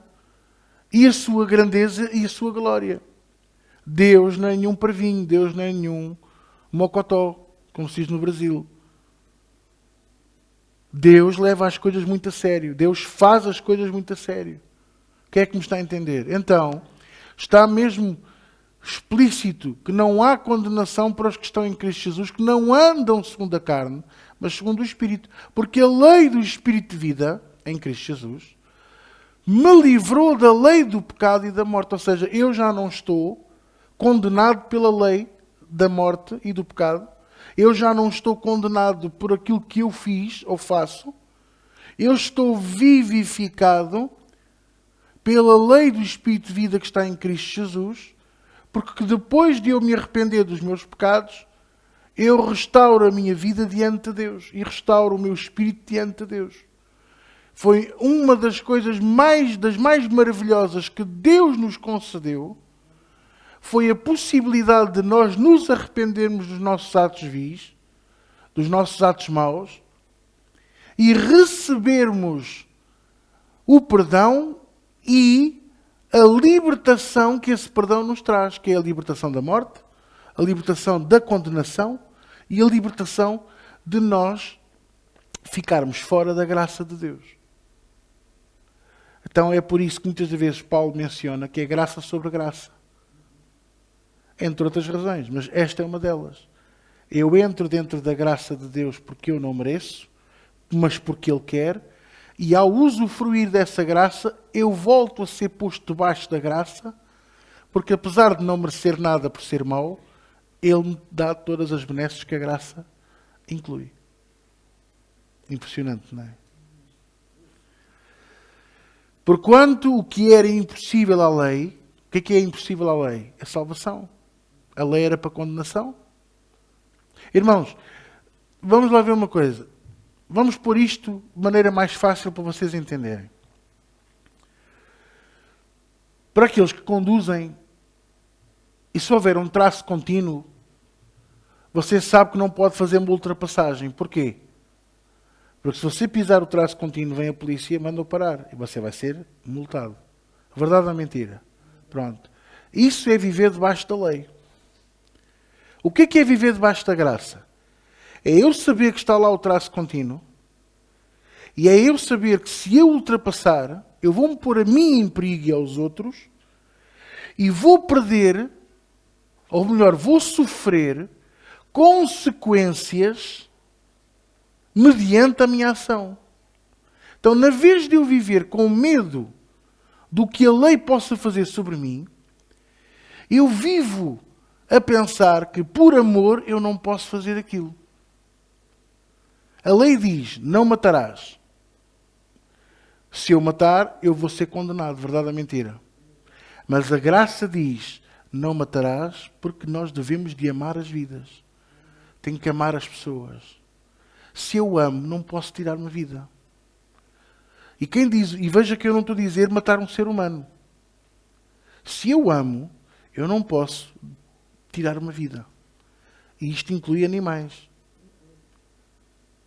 e a sua grandeza e a sua glória. Deus não é nenhum parvinho, Deus não é nenhum mocotó, como se diz no Brasil. Deus leva as coisas muito a sério. Deus faz as coisas muito a sério. O que é que me está a entender? Então, está mesmo explícito que não há condenação para os que estão em Cristo Jesus, que não andam segundo a carne, mas segundo o Espírito. Porque a lei do Espírito de vida, em Cristo Jesus, me livrou da lei do pecado e da morte. Ou seja, eu já não estou condenado pela lei da morte e do pecado. Eu já não estou condenado por aquilo que eu fiz ou faço. Eu estou vivificado pela lei do Espírito de vida que está em Cristo Jesus, porque depois de eu me arrepender dos meus pecados, eu restauro a minha vida diante de Deus e restauro o meu espírito diante de Deus. Foi uma das coisas das mais maravilhosas que Deus nos concedeu, foi a possibilidade de nós nos arrependermos dos nossos atos vis, dos nossos atos maus, e recebermos o perdão e a libertação que esse perdão nos traz, que é a libertação da morte, a libertação da condenação e a libertação de nós ficarmos fora da graça de Deus. Então é por isso que muitas vezes Paulo menciona que é graça sobre graça. Entre outras razões, mas esta é uma delas. Eu entro dentro da graça de Deus porque eu não mereço, mas porque Ele quer, e ao usufruir dessa graça, eu volto a ser posto debaixo da graça, porque apesar de não merecer nada por ser mau, Ele me dá todas as benesses que a graça inclui. Impressionante, não é? Porquanto o que era impossível à lei, o que é impossível à lei? A salvação. A lei era para condenação. Irmãos, vamos lá ver uma coisa. Vamos pôr isto de maneira mais fácil para vocês entenderem. Para aqueles que conduzem, e se houver um traço contínuo, você sabe que não pode fazer uma ultrapassagem. Porquê? Porque se você pisar o traço contínuo, vem a polícia e manda-o parar. E você vai ser multado. Verdade ou mentira? Pronto. Isso é viver debaixo da lei. O que é viver debaixo da graça? É eu saber que está lá o traço contínuo, e é eu saber que se eu ultrapassar, eu vou-me pôr a mim em perigo e aos outros, e vou perder, ou melhor, vou sofrer consequências mediante a minha ação. Então, na vez de eu viver com medo do que a lei possa fazer sobre mim, eu vivo a pensar que por amor eu não posso fazer aquilo. A lei diz, não matarás. Se eu matar, eu vou ser condenado. Verdade ou mentira? Mas a graça diz, não matarás, porque nós devemos de amar as vidas. Tenho que amar as pessoas. Se eu amo, não posso tirar uma vida. E quem diz, e veja que eu não estou a dizer matar um ser humano. Se eu amo, eu não posso tirar uma vida. E isto inclui animais.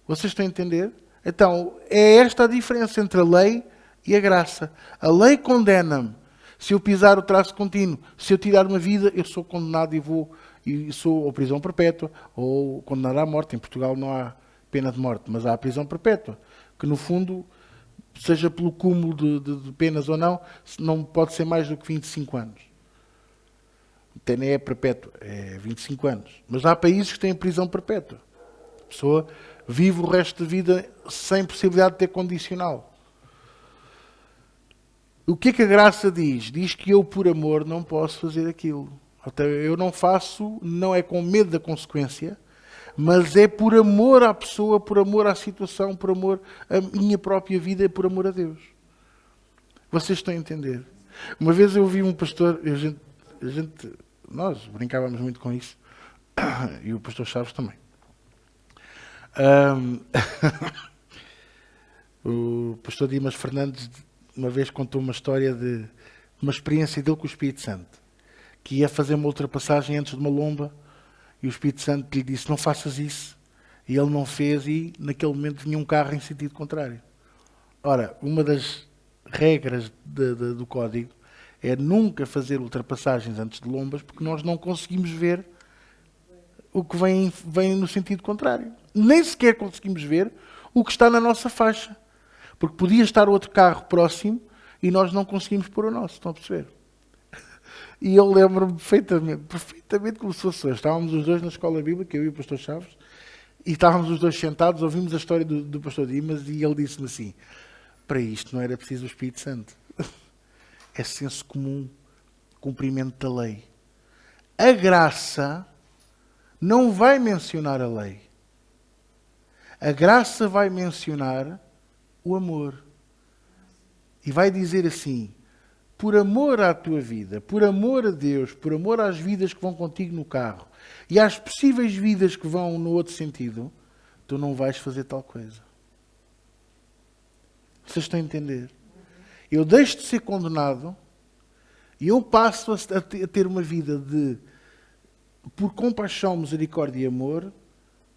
Vocês estão a entender? Então, é esta a diferença entre a lei e a graça. A lei condena-me. Se eu pisar o traço contínuo, se eu tirar uma vida, eu sou condenado e sou ou prisão perpétua ou condenado à morte. Em Portugal não há pena de morte, mas há a prisão perpétua, que no fundo, seja pelo cúmulo de penas ou não pode ser mais do que 25 anos. Até nem é perpétua, é 25 anos. Mas há países que têm prisão perpétua. A pessoa vive o resto da vida sem possibilidade de ter condicional. O que a graça diz? Diz que eu, por amor, não posso fazer aquilo. Até eu não faço, não é com medo da consequência, mas é por amor à pessoa, por amor à situação, por amor à minha própria vida, por amor a Deus. Vocês estão a entender? Uma vez eu ouvi um pastor, nós brincávamos muito com isso, e o pastor Chaves também. O pastor Dimas Fernandes uma vez contou uma história de uma experiência dele com o Espírito Santo, que ia fazer uma ultrapassagem antes de uma lomba e o Espírito Santo lhe disse, não faças isso, e ele não fez e naquele momento vinha um carro em sentido contrário. Ora, uma das regras do código é nunca fazer ultrapassagens antes de lombas, porque nós não conseguimos ver o que vem no sentido contrário. Nem sequer conseguimos ver o que está na nossa faixa. Porque podia estar outro carro próximo e nós não conseguimos pôr o nosso. Estão a perceber? E eu lembro-me perfeitamente como se fosse hoje. Estávamos os dois na escola bíblica, eu e o pastor Chaves, e estávamos os dois sentados, ouvimos a história do pastor Dimas e ele disse-me assim, para isto não era preciso o Espírito Santo. É senso comum, cumprimento da lei. A graça não vai mencionar a lei. A graça vai mencionar o amor. E vai dizer assim: por amor à tua vida, por amor a Deus, por amor às vidas que vão contigo no carro e às possíveis vidas que vão no outro sentido, tu não vais fazer tal coisa. Vocês estão a entender? Eu deixo de ser condenado e eu passo a ter uma vida de, por compaixão, misericórdia e amor,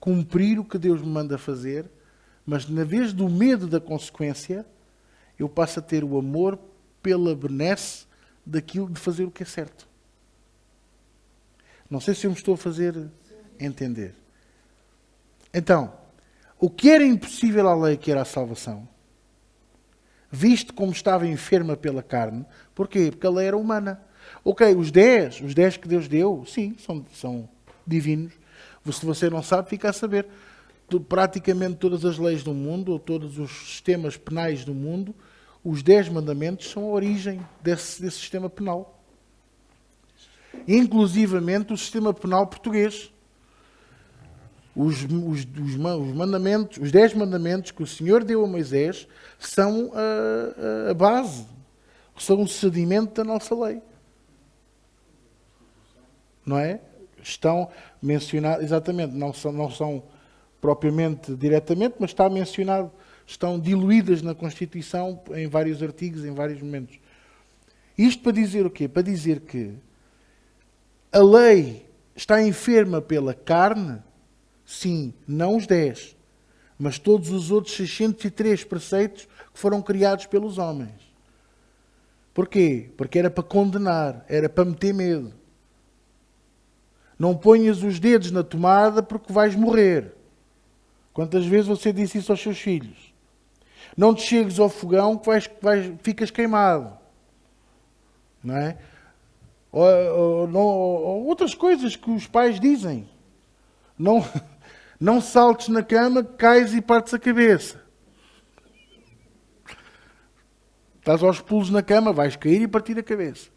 cumprir o que Deus me manda fazer, mas na vez do medo da consequência, eu passo a ter o amor pela benesse daquilo de fazer o que é certo. Não sei se eu me estou a fazer entender. Então, o que era impossível à lei, que era a salvação, visto como estava enferma pela carne, porquê? Porque a lei era humana. Ok, os 10 que Deus deu, sim, são divinos. Se você não sabe, fica a saber. Praticamente todas as leis do mundo, ou todos os sistemas penais do mundo, os 10 mandamentos são a origem desse sistema penal. Inclusivamente o sistema penal português. Os mandamentos, os 10 mandamentos que o Senhor deu a Moisés são a base, são o sedimento da nossa lei. Não é? Estão mencionados, exatamente, não são propriamente diretamente, mas está mencionado, estão diluídas na Constituição em vários artigos, em vários momentos. Isto para dizer o quê? Para dizer que a lei está enferma pela carne, sim, não os 10, mas todos os outros 603 preceitos que foram criados pelos homens. Porquê? Porque era para condenar, era para meter medo. Não ponhas os dedos na tomada porque vais morrer. Quantas vezes você disse isso aos seus filhos? Não te chegues ao fogão que ficas queimado. Não é? Ou outras coisas que os pais dizem. Não saltes na cama, cais e partes a cabeça. Estás aos pulos na cama, vais cair e partir a cabeça.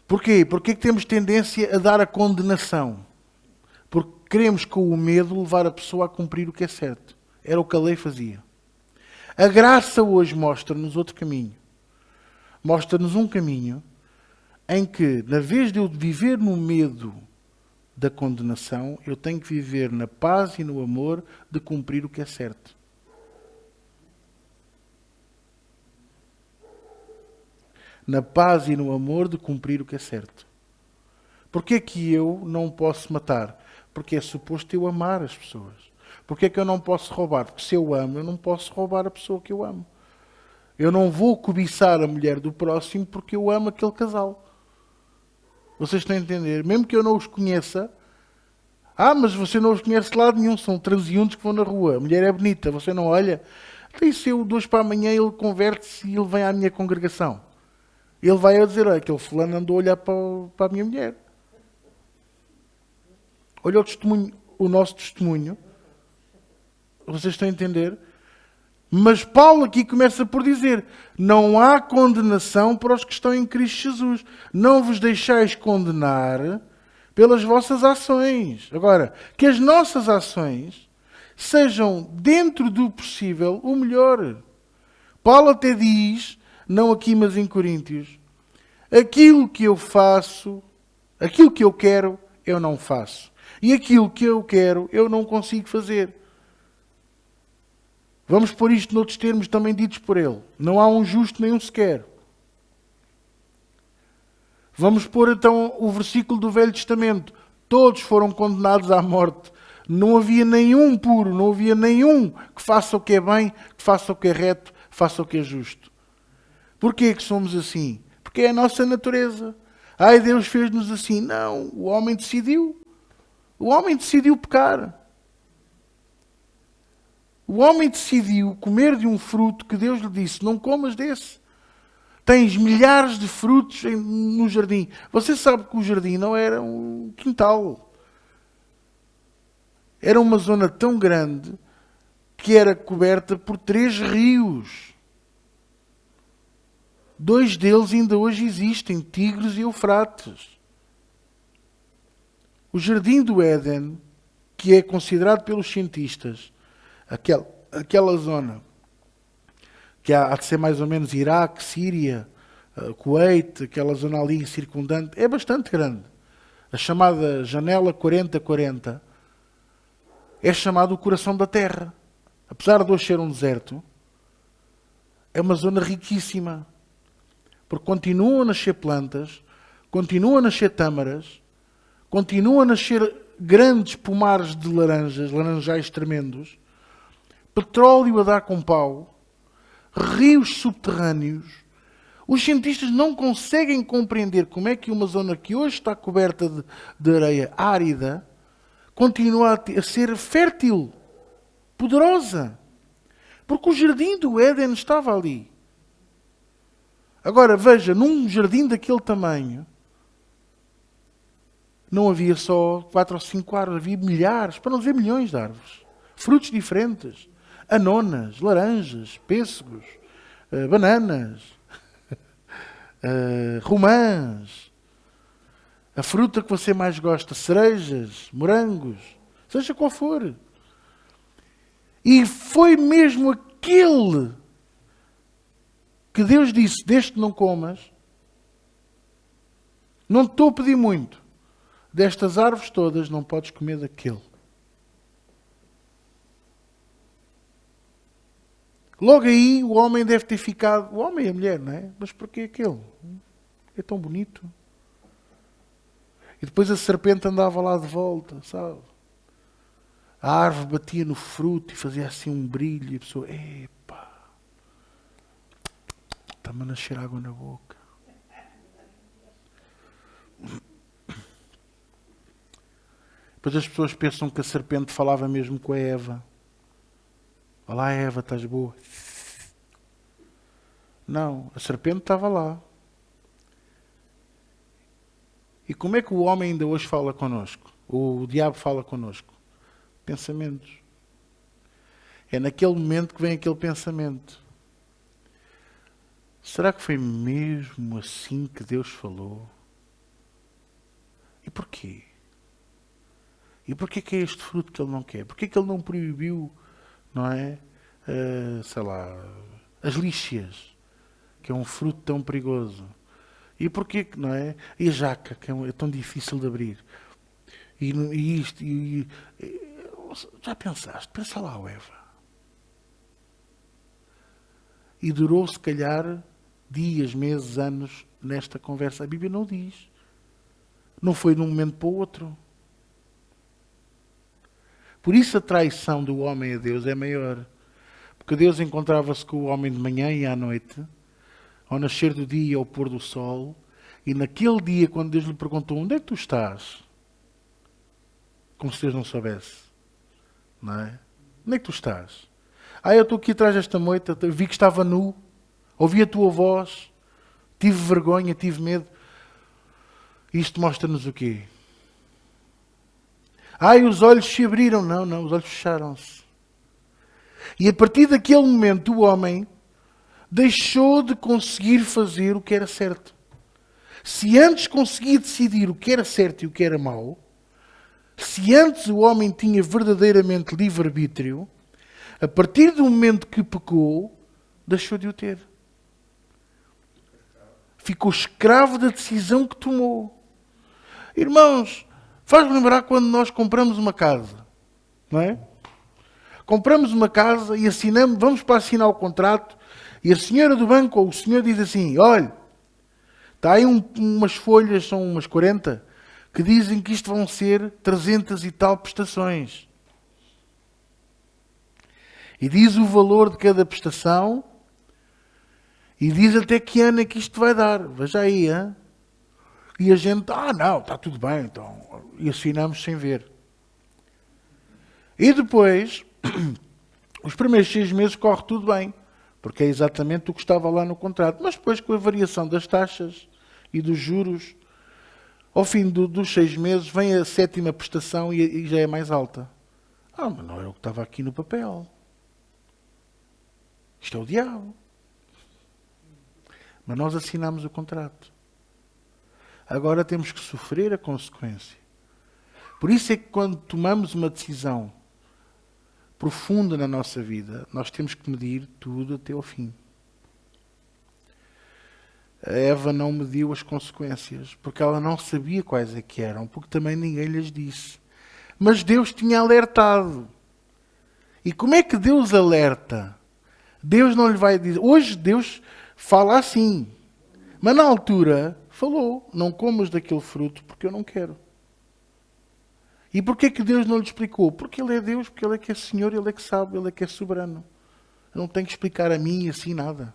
Porquê? Porque é que temos tendência a dar a condenação? Porque queremos com o medo levar a pessoa a cumprir o que é certo. Era o que a lei fazia. A graça hoje mostra-nos outro caminho. Mostra-nos um caminho em que, na vez de eu viver no medo da condenação, eu tenho que viver na paz e no amor de cumprir o que é certo. Na paz e no amor de cumprir o que é certo. Porquê é que eu não posso matar? Porque é suposto eu amar as pessoas. Porquê é que eu não posso roubar? Porque se eu amo, eu não posso roubar a pessoa que eu amo. Eu não vou cobiçar a mulher do próximo porque eu amo aquele casal. Vocês estão a entender? Mesmo que eu não os conheça. Mas você não os conhece de lado nenhum. São transeuntes que vão na rua. A mulher é bonita. Você não olha. Tem se eu 2 para amanhã ele converte-se e ele vem à minha congregação. Ele vai a dizer, aquele fulano andou a olhar para a minha mulher. Olha o nosso testemunho. Vocês estão a entender? Mas Paulo aqui começa por dizer, não há condenação para os que estão em Cristo Jesus. Não vos deixais condenar pelas vossas ações. Agora, que as nossas ações sejam, dentro do possível, o melhor. Paulo até diz, não aqui, mas em Coríntios, aquilo que eu faço, aquilo que eu quero, eu não faço. E aquilo que eu quero, eu não consigo fazer. Vamos pôr isto noutros termos também ditos por ele. Não há um justo nem um sequer. Vamos pôr então o versículo do Velho Testamento. Todos foram condenados à morte. Não havia nenhum puro, não havia nenhum que faça o que é bem, que faça o que é reto, faça o que é justo. Porquê que somos assim? Porque é a nossa natureza. Deus fez-nos assim. Não, o homem decidiu. O homem decidiu pecar. O homem decidiu comer de um fruto que Deus lhe disse, não comas desse. Tens milhares de frutos no jardim. Você sabe que o jardim não era um quintal. Era uma zona tão grande que era coberta por 3 rios. 2 deles ainda hoje existem, Tigres e Eufrates. O jardim do Éden, que é considerado pelos cientistas aquela zona, que há de ser mais ou menos Iraque, Síria, Kuwait, aquela zona ali circundante, é bastante grande. A chamada janela 40-40 é chamado o coração da terra. Apesar de hoje ser um deserto, é uma zona riquíssima. Porque continuam a nascer plantas, continuam a nascer tâmaras, continuam a nascer grandes pomares de laranjas, laranjais tremendos, petróleo a dar com pau, rios subterrâneos. Os cientistas não conseguem compreender como é que uma zona que hoje está coberta de areia árida continua a ser fértil, poderosa. Porque o jardim do Éden estava ali. Agora, veja, num jardim daquele tamanho, não havia só 4 ou 5 árvores, havia milhares, para não dizer milhões de árvores. Frutos diferentes. Anonas, laranjas, pêssegos, bananas, romãs, a fruta que você mais gosta, cerejas, morangos, seja qual for. E foi mesmo aquele que Deus disse, deste não comas. Não te estou a pedir muito. Destas árvores todas não podes comer daquele. Logo aí o homem deve ter ficado, o homem e a mulher, não é? Mas porquê aquele? É tão bonito. E depois a serpente andava lá de volta, sabe? A árvore batia no fruto e fazia assim um brilho e a pessoa, epá, está-me a nascer água na boca. Depois as pessoas pensam que a serpente falava mesmo com a Eva. Olá Eva, estás boa? Não, a serpente estava lá. E como é que o homem ainda hoje fala connosco? O diabo fala connosco? Pensamentos. É naquele momento que vem aquele pensamento. Será que foi mesmo assim que Deus falou? E porquê? E porquê que é este fruto que Ele não quer? Porquê que Ele não proibiu, não é? Sei lá, as líxias, que é um fruto tão perigoso. E porquê que, não é? E a jaca, que é tão difícil de abrir. E isto, já pensaste? Pensa lá, Eva. E durou, se calhar, dias, meses, anos nesta conversa. A Bíblia não diz. Não foi de um momento para o outro. Por isso a traição do homem a Deus é maior. Porque Deus encontrava-se com o homem de manhã e à noite, ao nascer do dia e ao pôr do sol, e naquele dia, quando Deus lhe perguntou, onde é que tu estás? Como se Deus não soubesse. Não é? Onde é que tu estás? Eu estou aqui atrás desta moita, vi que estava nu, ouvi a tua voz, tive vergonha, tive medo. Isto mostra-nos o quê? Os olhos se abriram. Não, os olhos fecharam-se. E a partir daquele momento o homem deixou de conseguir fazer o que era certo. Se antes conseguia decidir o que era certo e o que era mau, se antes o homem tinha verdadeiramente livre-arbítrio, a partir do momento que pecou, deixou de o ter. Ficou escravo da decisão que tomou. Irmãos, faz-me lembrar quando nós compramos uma casa, não é? Compramos uma casa e assinamos, vamos para assinar o contrato e a senhora do banco ou o senhor diz assim, olha, está aí umas folhas, são umas 40, que dizem que isto vão ser 300 e tal prestações. E diz o valor de cada prestação e diz até que ano é que isto vai dar. Veja aí, hein? E a gente, não, está tudo bem, então. E assinamos sem ver. E depois, os primeiros 6 meses corre tudo bem, porque é exatamente o que estava lá no contrato. Mas depois, com a variação das taxas e dos juros, ao fim dos 6 meses, vem a 7ª prestação e já é mais alta. Mas não era o que estava aqui no papel. Isto é o diabo. Mas nós assinamos o contrato. Agora temos que sofrer a consequência. Por isso é que quando tomamos uma decisão, profunda na nossa vida, nós temos que medir tudo até ao fim. A Eva não mediu as consequências, porque ela não sabia quais é que eram, porque também ninguém lhes disse. Mas Deus tinha alertado. E como é que Deus alerta? Deus não lhe vai dizer... Hoje Deus fala assim, mas na altura falou, não comas daquele fruto porque eu não quero. E porquê que Deus não lhe explicou? Porque Ele é Deus, porque Ele é que é Senhor, Ele é que sabe, Ele é que é soberano. Eu não tenho que explicar a mim assim nada.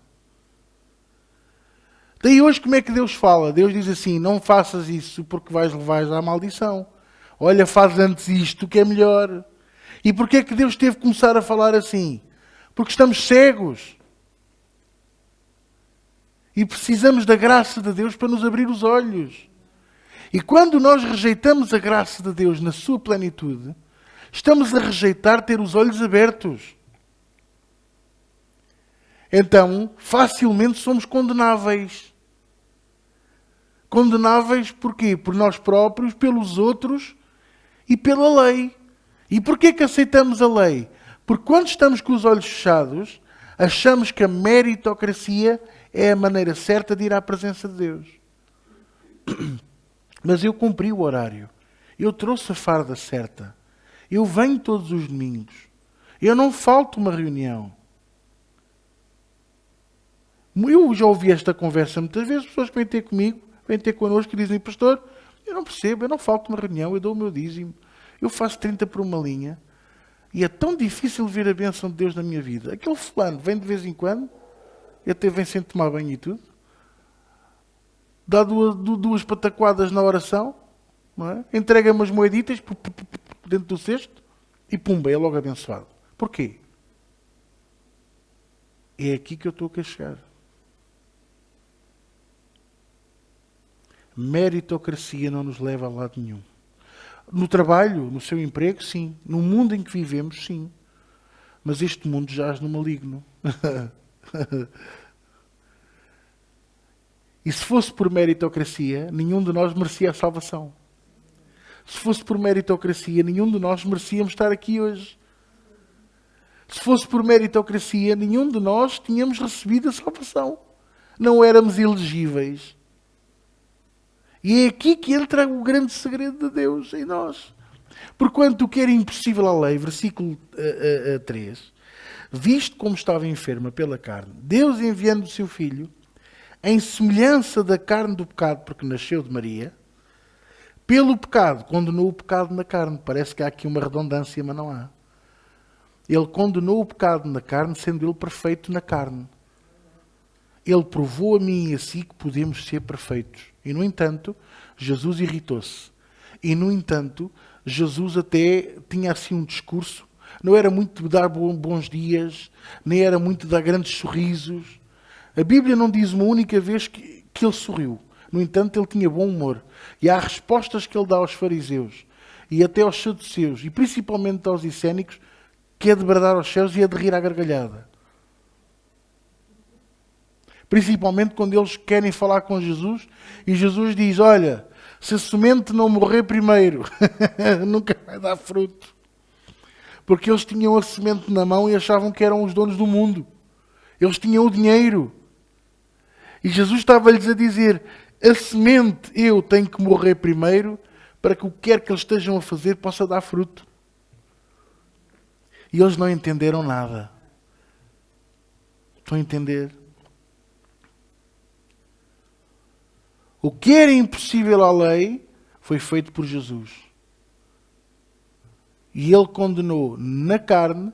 Daí hoje como é que Deus fala? Deus diz assim, não faças isso porque vais levar à maldição. Olha, faz antes isto que é melhor. E porquê é que Deus teve que começar a falar assim? Porque estamos cegos. E precisamos da graça de Deus para nos abrir os olhos. E quando nós rejeitamos a graça de Deus na sua plenitude, estamos a rejeitar ter os olhos abertos. Então, facilmente somos condenáveis. Condenáveis porquê? Por nós próprios, pelos outros e pela lei. E porquê que aceitamos a lei? Porque quando estamos com os olhos fechados, achamos que a meritocracia é a maneira certa de ir à presença de Deus. Mas eu cumpri o horário. Eu trouxe a farda certa. Eu venho todos os domingos. Eu não falto uma reunião. Eu já ouvi esta conversa muitas vezes, pessoas que vêm ter comigo, vêm ter connosco e dizem, pastor, eu não percebo, eu não falto uma reunião, eu dou o meu dízimo. Eu faço 30 por uma linha. E é tão difícil ver a bênção de Deus na minha vida. Aquele fulano vem de vez em quando, e até vem sem tomar banho e tudo. Dá duas pataquadas na oração, não é? Entrega umas moeditas dentro do cesto e pumba, é logo abençoado. Porquê? É aqui que eu estou a chegar. Meritocracia não nos leva a lado nenhum. No trabalho, no seu emprego, sim. No mundo em que vivemos, sim. Mas este mundo jaz no maligno. E se fosse por meritocracia, nenhum de nós merecia a salvação. Se fosse por meritocracia, nenhum de nós merecíamos estar aqui hoje. Se fosse por meritocracia, nenhum de nós tínhamos recebido a salvação. Não éramos elegíveis. E é aqui que entra o grande segredo de Deus em nós. Porquanto o que era impossível à lei, versículo 3, visto como estava enferma pela carne, Deus enviando o seu Filho, em semelhança da carne do pecado, porque nasceu de Maria, pelo pecado, condenou o pecado na carne. Parece que há aqui uma redundância, mas não há. Ele condenou o pecado na carne, sendo ele perfeito na carne. Ele provou a mim e a si que podemos ser perfeitos. E, no entanto, Jesus irritou-se. E, no entanto, Jesus até tinha assim um discurso. Não era muito de dar bons dias, nem era muito de dar grandes sorrisos. A Bíblia não diz uma única vez que ele sorriu. No entanto, ele tinha bom humor. E há respostas que ele dá aos fariseus e até aos saduceus, e principalmente aos escénicos, que é de bradar aos céus e é de rir à gargalhada. Principalmente quando eles querem falar com Jesus e Jesus diz, olha, se a semente não morrer primeiro, nunca vai dar fruto. Porque eles tinham a semente na mão e achavam que eram os donos do mundo. Eles tinham o dinheiro. E Jesus estava-lhes a dizer, a semente eu tenho que morrer primeiro para que o que quer que eles estejam a fazer possa dar fruto. E eles não entenderam nada. Estão a entender? O que era impossível à lei foi feito por Jesus. E ele condenou na carne,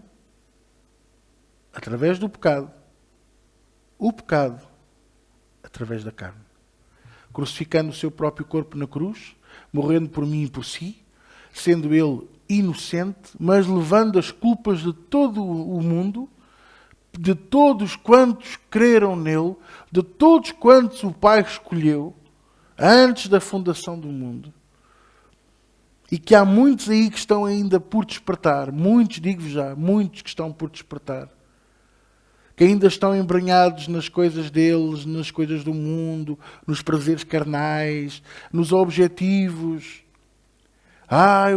através do pecado, o pecado através da carne. Crucificando o seu próprio corpo na cruz, morrendo por mim e por si, sendo ele inocente, mas levando as culpas de todo o mundo, de todos quantos creram nele, de todos quantos o Pai escolheu, antes da fundação do mundo. E que há muitos aí que estão ainda por despertar. Muitos, digo-vos já, muitos que estão por despertar. Que ainda estão embrenhados nas coisas deles, nas coisas do mundo, nos prazeres carnais, nos objetivos.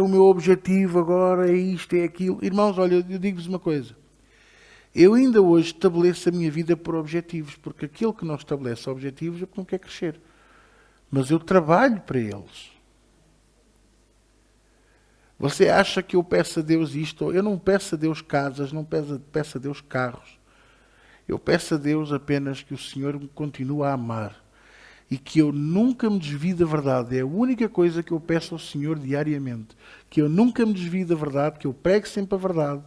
O meu objetivo agora é isto, é aquilo. Irmãos, olha, eu digo-vos uma coisa. Eu ainda hoje estabeleço a minha vida por objetivos, porque aquele que não estabelece objetivos é porque não quer crescer. Mas eu trabalho para eles. Você acha que eu peço a Deus isto? Eu não peço a Deus casas, não peço a Deus carros. Eu peço a Deus apenas que o Senhor me continue a amar. E que eu nunca me desvie da verdade. É a única coisa que eu peço ao Senhor diariamente. Que eu nunca me desvie da verdade, que eu pregue sempre a verdade.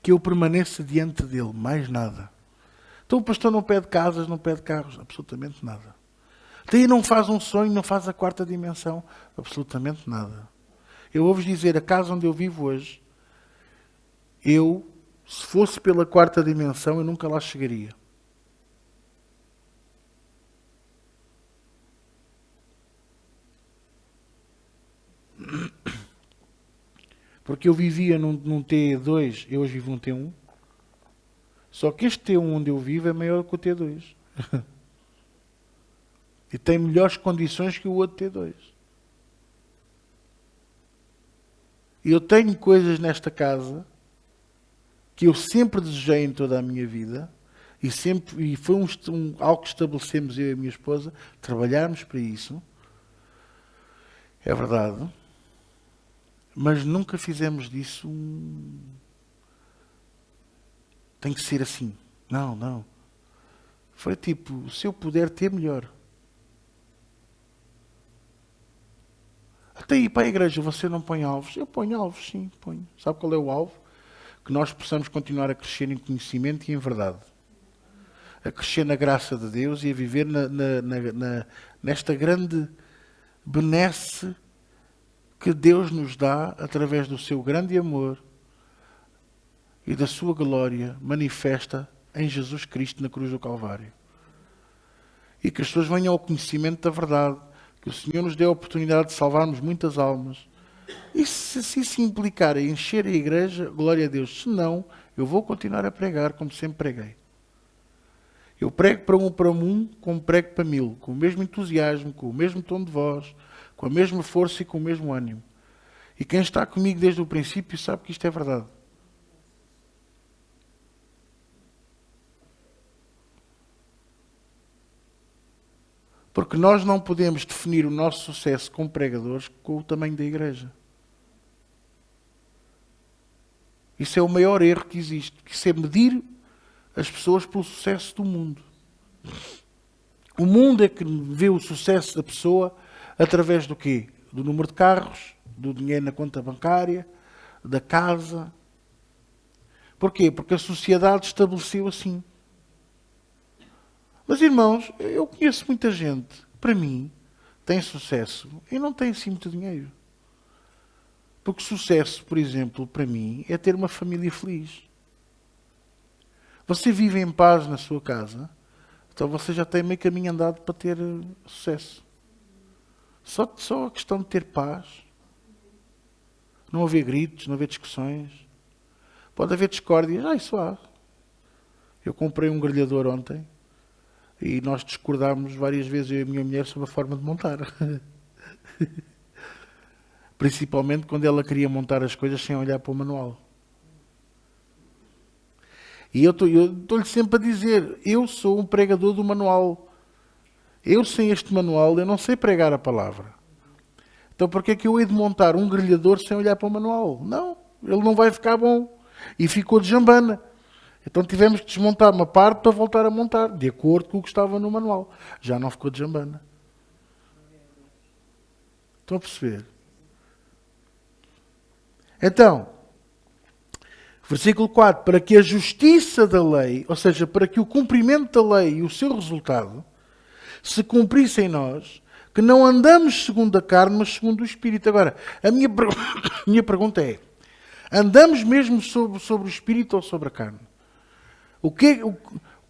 Que eu permaneça diante dele, mais nada. Então o pastor não pede casas, não pede carros, absolutamente nada. Daí não faz um sonho, não faz a quarta dimensão, absolutamente nada. Eu vou-vos dizer, a casa onde eu vivo hoje, se fosse pela quarta dimensão, eu nunca lá chegaria. Porque eu vivia num T2, eu hoje vivo num T1. Só que este T1 onde eu vivo é maior que o T2. E tem melhores condições que o outro T2. E eu tenho coisas nesta casa que eu sempre desejei em toda a minha vida e foi algo que estabelecemos eu e a minha esposa, trabalharmos para isso. É verdade. Mas nunca fizemos disso tem que ser assim. Não. Foi tipo, se eu puder ter, melhor. Até ir para a igreja, você não põe alvos? Eu ponho alvos, sim, ponho. Sabe qual é o alvo? Que nós possamos continuar a crescer em conhecimento e em verdade. A crescer na graça de Deus e a viver nesta grande benesse que Deus nos dá através do seu grande amor e da sua glória manifesta em Jesus Cristo na cruz do Calvário. E que as pessoas venham ao conhecimento da verdade, que o Senhor nos dê a oportunidade de salvarmos muitas almas. E se isso implicar em encher a igreja, glória a Deus. Se não, eu vou continuar a pregar como sempre preguei. Eu prego para um como prego para 1000, com o mesmo entusiasmo, com o mesmo tom de voz, com a mesma força e com o mesmo ânimo. E quem está comigo desde o princípio sabe que isto é verdade. Porque nós não podemos definir o nosso sucesso como pregadores com o tamanho da igreja. Isso é o maior erro que existe. Isso é medir as pessoas pelo sucesso do mundo. O mundo é que vê o sucesso da pessoa através do quê? Do número de carros, do dinheiro na conta bancária, da casa. Porquê? Porque a sociedade estabeleceu assim. Mas, irmãos, eu conheço muita gente, para mim, tem sucesso e não tem assim muito dinheiro. Porque sucesso, por exemplo, para mim, é ter uma família feliz. Você vive em paz na sua casa, então você já tem meio caminho andado para ter sucesso. Só a questão de ter paz. Não haver gritos, não haver discussões. Pode haver discórdias, isso há. Eu comprei um grelhador ontem e nós discordámos várias vezes, eu e a minha mulher, sobre a forma de montar. Principalmente quando ela queria montar as coisas sem olhar para o manual. E eu estou-lhe sempre a dizer, eu sou um pregador do manual. Eu, sem este manual, eu não sei pregar a palavra. Então porquê é que eu hei de montar um grelhador sem olhar para o manual? Não, ele não vai ficar bom. E ficou de jambana. Então tivemos que desmontar uma parte para voltar a montar, de acordo com o que estava no manual. Já não ficou de jambana. Estão a perceber? Então, versículo 4, para que a justiça da lei, ou seja, para que o cumprimento da lei e o seu resultado se cumprisse em nós, que não andamos segundo a carne, mas segundo o Espírito. Agora, a minha pergunta é, andamos mesmo sobre o Espírito ou sobre a carne?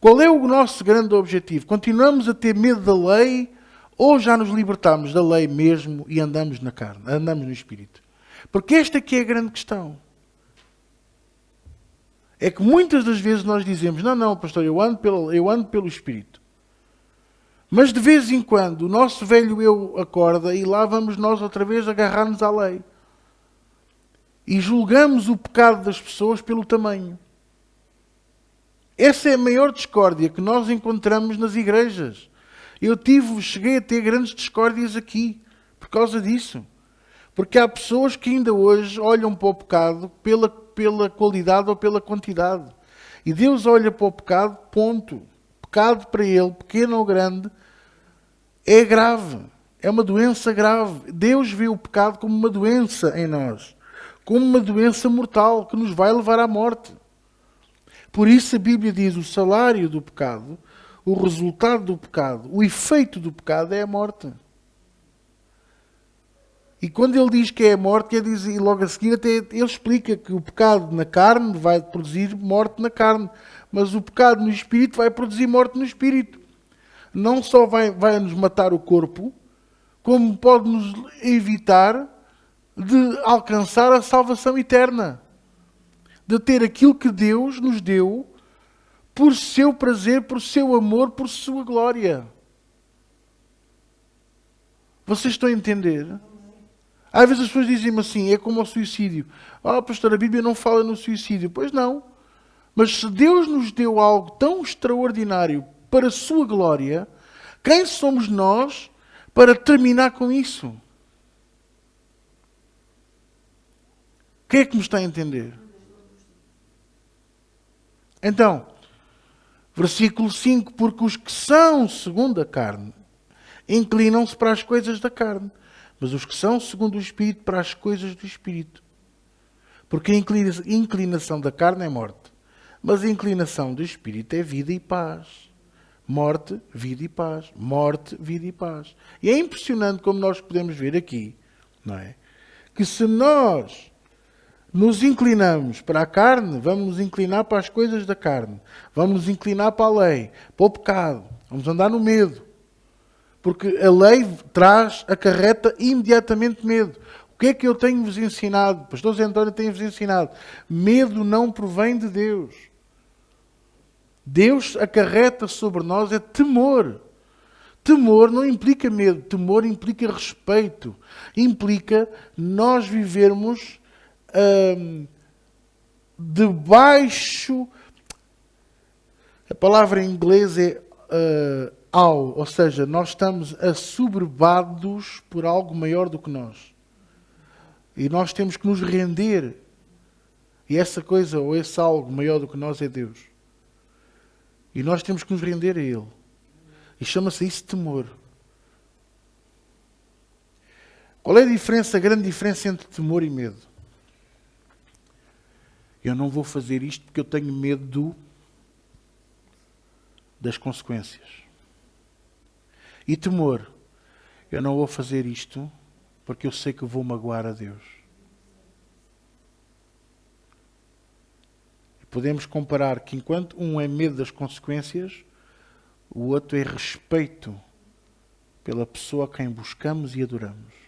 Qual é o nosso grande objetivo? Continuamos a ter medo da lei ou já nos libertamos da lei mesmo e andamos na carne, andamos no Espírito? Porque esta aqui é a grande questão. É que muitas das vezes nós dizemos, não, pastor, eu ando pelo Espírito. Mas de vez em quando o nosso velho eu acorda e lá vamos nós outra vez agarrar-nos à lei. E julgamos o pecado das pessoas pelo tamanho. Essa é a maior discórdia que nós encontramos nas igrejas. Cheguei a ter grandes discórdias aqui por causa disso. Porque há pessoas que ainda hoje olham para o pecado pela qualidade ou pela quantidade. E Deus olha para o pecado, ponto. Pecado para ele, pequeno ou grande, é grave. É uma doença grave. Deus vê o pecado como uma doença em nós. Como uma doença mortal que nos vai levar à morte. Por isso a Bíblia diz: o salário do pecado, o resultado do pecado, o efeito do pecado é a morte. E quando ele diz que é a morte, quer dizer, e logo a seguir até ele explica que o pecado na carne vai produzir morte na carne, mas o pecado no espírito vai produzir morte no espírito. Não só vai nos matar o corpo, como pode nos evitar de alcançar a salvação eterna. De ter aquilo que Deus nos deu por seu prazer, por seu amor, por sua glória. Vocês estão a entender? Às vezes as pessoas dizem-me assim, é como o suicídio. Pastor, a Bíblia não fala no suicídio. Pois não. Mas se Deus nos deu algo tão extraordinário para a sua glória, quem somos nós para terminar com isso? Quem é que me está a entender? Então, versículo 5, porque os que são segundo a carne inclinam-se para as coisas da carne, mas os que são segundo o Espírito para as coisas do Espírito. Porque a inclinação da carne é morte, mas a inclinação do Espírito é vida e paz. Morte, vida e paz. Morte, vida e paz. E é impressionante como nós podemos ver aqui, não é? Que se nós nos inclinamos para a carne, vamos nos inclinar para as coisas da carne. Vamos nos inclinar para a lei, para o pecado. Vamos andar no medo. Porque a lei acarreta imediatamente medo. O que é que eu tenho-vos ensinado? Pastor Zé António tem-vos ensinado. Medo não provém de Deus. Deus acarreta sobre nós é temor. Temor não implica medo. Temor implica respeito. Implica nós vivermos debaixo... A palavra em inglês é... ou seja, nós estamos assoberbados por algo maior do que nós. E nós temos que nos render. E essa coisa, ou esse algo maior do que nós é Deus. E nós temos que nos render a Ele. E chama-se isso temor. Qual é a grande diferença entre temor e medo? Eu não vou fazer isto porque eu tenho medo das consequências. E temor, eu não vou fazer isto porque eu sei que vou magoar a Deus. E podemos comparar que enquanto um é medo das consequências, o outro é respeito pela pessoa a quem buscamos e adoramos.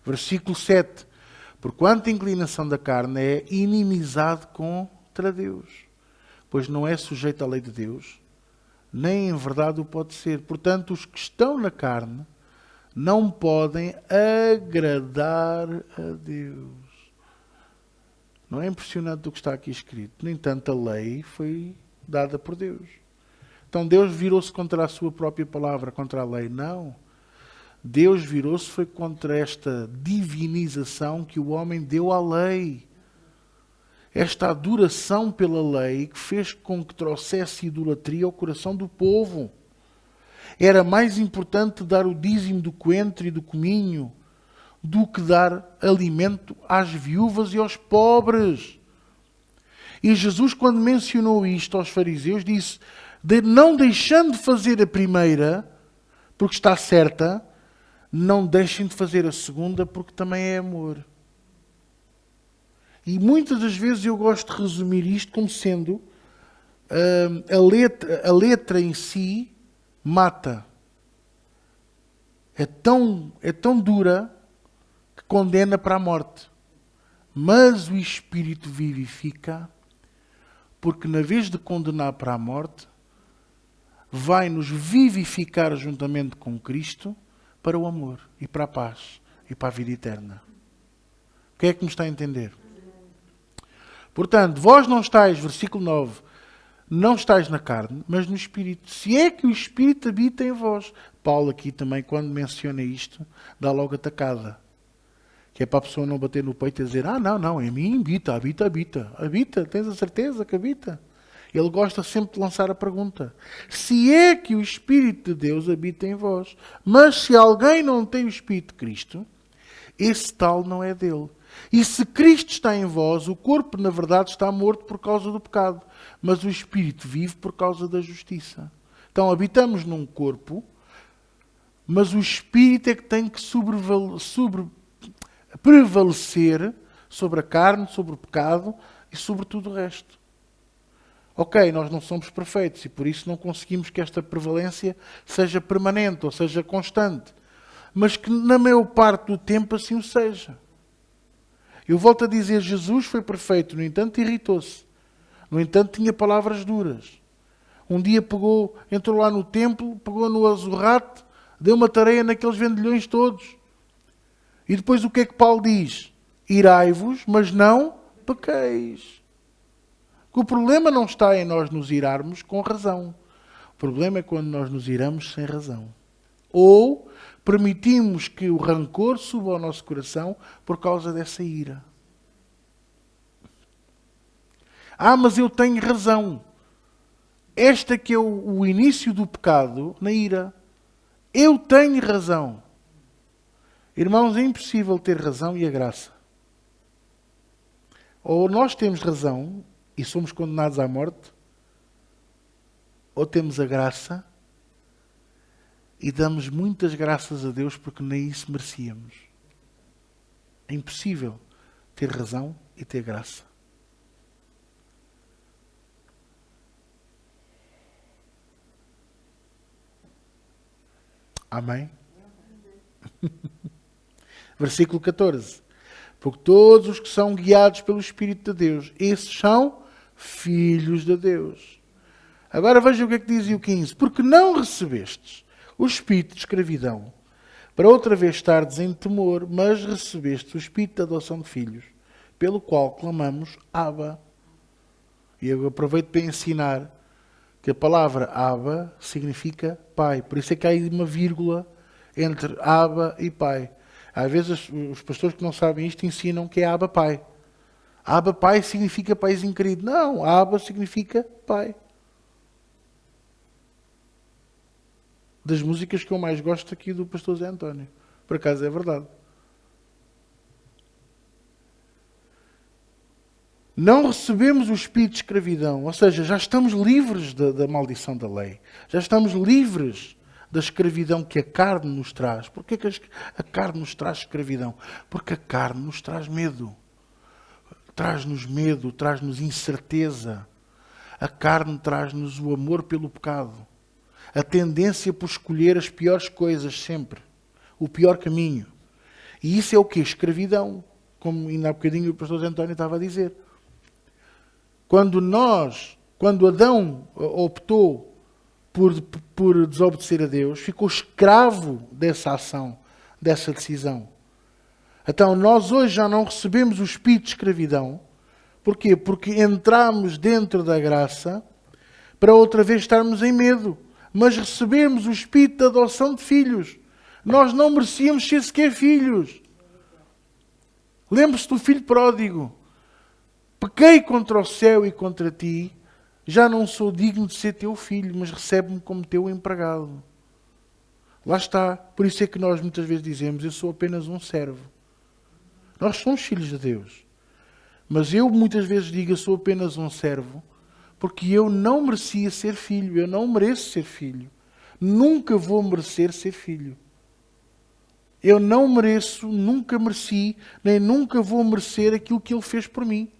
Versículo 7. Porquanto a inclinação da carne é inimizade contra Deus, pois não é sujeito à lei de Deus, nem em verdade o pode ser. Portanto, os que estão na carne não podem agradar a Deus. Não é impressionante o que está aqui escrito? No entanto, a lei foi dada por Deus. Então Deus virou-se contra a sua própria palavra, contra a lei? Não. Deus virou-se foi contra esta divinização que o homem deu à lei. Esta adoração pela lei que fez com que trouxesse idolatria ao coração do povo. Era mais importante dar o dízimo do coentro e do cominho do que dar alimento às viúvas e aos pobres. E Jesus, quando mencionou isto aos fariseus, disse, não deixando de fazer a primeira, porque está certa, não deixem de fazer a segunda, porque também é amor. E muitas das vezes eu gosto de resumir isto como sendo a letra em si mata. É tão dura que condena para a morte. Mas o Espírito vivifica, porque na vez de condenar para a morte, vai nos vivificar juntamente com Cristo para o amor e para a paz e para a vida eterna. O que é que me está a entender? Portanto, vós não estáis, versículo 9, não estáis na carne, mas no Espírito. Se é que o Espírito habita em vós. Paulo aqui também, quando menciona isto, dá logo a tacada. Que é para a pessoa não bater no peito e dizer, não, em mim habita, tens a certeza que habita? Ele gosta sempre de lançar a pergunta. Se é que o Espírito de Deus habita em vós, mas se alguém não tem o Espírito de Cristo, esse tal não é dele. E se Cristo está em vós, o corpo na verdade está morto por causa do pecado, mas o Espírito vive por causa da justiça. Então habitamos num corpo, mas o Espírito é que tem que prevalecer sobre a carne, sobre o pecado e sobre tudo o resto. Ok, nós não somos perfeitos e por isso não conseguimos que esta prevalência seja permanente ou seja constante. Mas que na maior parte do tempo assim o seja. Eu volto a dizer, Jesus foi perfeito, no entanto irritou-se. No entanto tinha palavras duras. Um dia entrou lá no templo, pegou no azurrate, deu uma tareia naqueles vendilhões todos. E depois o que é que Paulo diz? Irai-vos, mas não pequeis. O problema não está em nós nos irarmos com razão. O problema é quando nós nos iramos sem razão. Ou permitimos que o rancor suba ao nosso coração por causa dessa ira. Mas eu tenho razão. Este que é o início do pecado na ira. Eu tenho razão. Irmãos, é impossível ter razão e a graça. Ou nós temos razão e somos condenados à morte, ou temos a graça e damos muitas graças a Deus porque nem isso merecíamos. É impossível ter razão e ter graça. Amém? Versículo 14. Porque todos os que são guiados pelo Espírito de Deus, esses são filhos de Deus. Agora vejam o que é que diz o 15. Porque não recebestes o espírito de escravidão, para outra vez estardes em temor, mas recebestes o espírito de adoção de filhos, pelo qual clamamos Abba. E eu aproveito para ensinar que a palavra Abba significa pai. Por isso é que há aí uma vírgula entre Abba e pai. Às vezes os pastores que não sabem isto ensinam que é Abba pai. Abba pai significa paizinho querido. Não, Abba significa pai. Das músicas que eu mais gosto aqui do pastor Zé António. Por acaso é verdade. Não recebemos o espírito de escravidão, ou seja, já estamos livres da maldição da lei. Já estamos livres da escravidão que a carne nos traz. Porquê que a carne nos traz escravidão? Porque a carne nos traz medo. Traz-nos medo, traz-nos incerteza. A carne traz-nos o amor pelo pecado. A tendência por escolher as piores coisas sempre. O pior caminho. E isso é o quê? Escravidão. Como ainda há bocadinho o pastor António estava a dizer. Quando Adão optou por desobedecer a Deus, ficou escravo dessa ação, dessa decisão. Então nós hoje já não recebemos o espírito de escravidão. Porquê? Porque entramos dentro da graça para outra vez estarmos em medo. Mas recebemos o espírito de adoção de filhos. Nós não merecíamos ser sequer filhos. Lembre-se do filho pródigo. Pequei contra o céu e contra ti, já não sou digno de ser teu filho, mas recebe-me como teu empregado. Lá está. Por isso é que nós muitas vezes dizemos, eu sou apenas um servo. Nós somos filhos de Deus. Mas eu muitas vezes digo, eu sou apenas um servo, porque eu não merecia ser filho, eu não mereço ser filho. Nunca vou merecer ser filho. Eu não mereço, nunca mereci, nem nunca vou merecer aquilo que Ele fez por mim.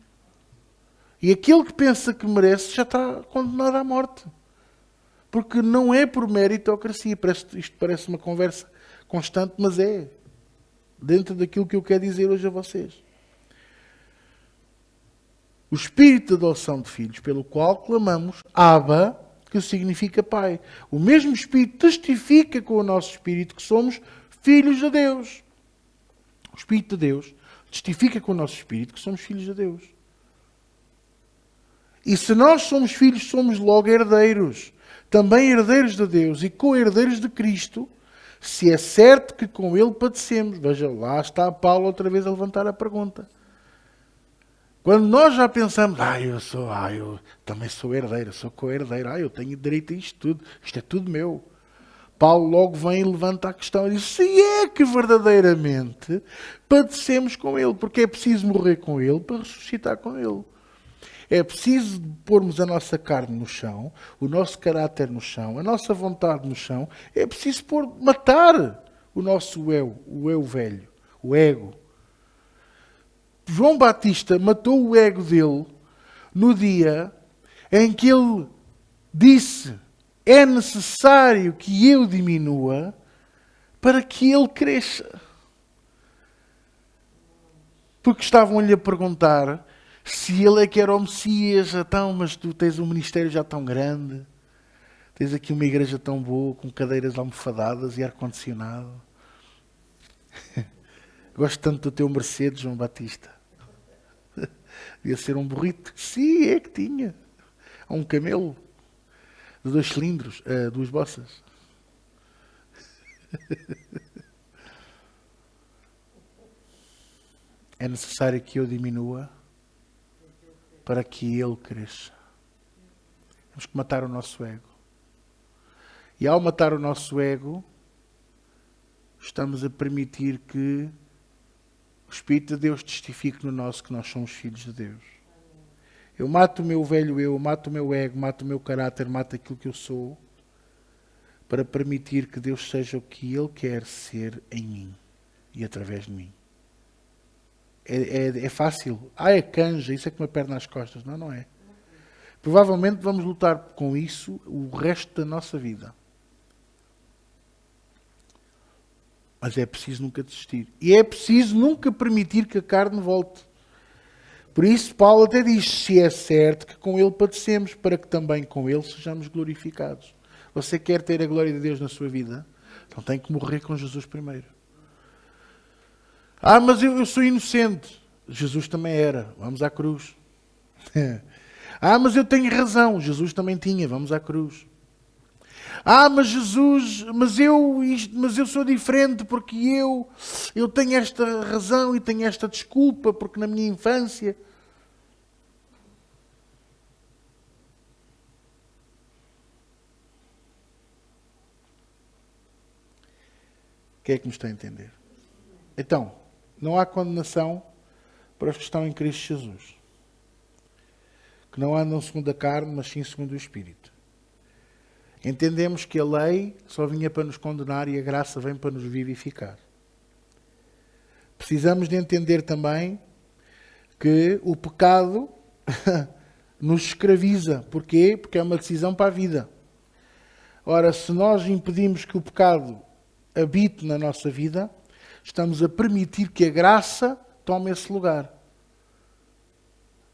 E aquele que pensa que merece já está condenado à morte. Porque não é por meritocracia. Isto parece uma conversa constante, mas é. Dentro daquilo que eu quero dizer hoje a vocês. O Espírito de adoção de filhos, pelo qual clamamos Abba, que significa Pai. O mesmo Espírito testifica com o nosso Espírito que somos filhos de Deus. O Espírito de Deus testifica com o nosso Espírito que somos filhos de Deus. E se nós somos filhos, somos logo herdeiros. Também herdeiros de Deus e co-herdeiros de Cristo, se é certo que com Ele padecemos. Veja, lá está Paulo outra vez a levantar a pergunta. Quando nós já pensamos, eu também sou herdeiro, sou co-herdeiro, eu tenho direito a isto tudo, isto é tudo meu. Paulo logo vem e levanta a questão e diz, se é que verdadeiramente padecemos com Ele, porque é preciso morrer com Ele para ressuscitar com Ele. É preciso pormos a nossa carne no chão, o nosso caráter no chão, a nossa vontade no chão. É preciso matar o nosso eu, o eu velho, o ego. João Batista matou o ego dele no dia em que ele disse: é necessário que eu diminua para que ele cresça. Porque estavam-lhe a perguntar se ele é que era o Messias. Então, mas tu tens um ministério já tão grande, tens aqui uma igreja tão boa, com cadeiras almofadadas e ar-condicionado. Gosto tanto do teu Mercedes, João Batista. Devia ser um burrito. Sim, é que tinha. Um camelo de 2 cilindros, 2 bossas. É necessário que eu diminua para que ele cresça. Temos que matar o nosso ego. E ao matar o nosso ego, estamos a permitir que o Espírito de Deus testifique no nosso que nós somos filhos de Deus. Eu mato o meu velho eu, mato o meu ego, mato o meu caráter, mato aquilo que eu sou, para permitir que Deus seja o que Ele quer ser em mim e através de mim. É fácil. É canja, isso é que me aperta nas costas. Não, não é. Provavelmente vamos lutar com isso o resto da nossa vida. Mas é preciso nunca desistir. E é preciso nunca permitir que a carne volte. Por isso, Paulo até diz, se é certo que com Ele padecemos, para que também com Ele sejamos glorificados. Você quer ter a glória de Deus na sua vida? Então tem que morrer com Jesus primeiro. Mas eu sou inocente. Jesus também era. Vamos à cruz. Mas eu tenho razão. Jesus também tinha. Vamos à cruz. Mas Jesus, mas eu sou diferente porque eu tenho esta razão e tenho esta desculpa porque na minha infância. Quem é que me está a entender? Então, não há condenação para os que estão em Cristo Jesus. Que não andam segundo a carne, mas sim segundo o Espírito. Entendemos que a lei só vinha para nos condenar e a graça vem para nos vivificar. Precisamos de entender também que o pecado nos escraviza. Porquê? Porque é uma decisão para a vida. Ora, se nós impedimos que o pecado habite na nossa vida, estamos a permitir que a graça tome esse lugar.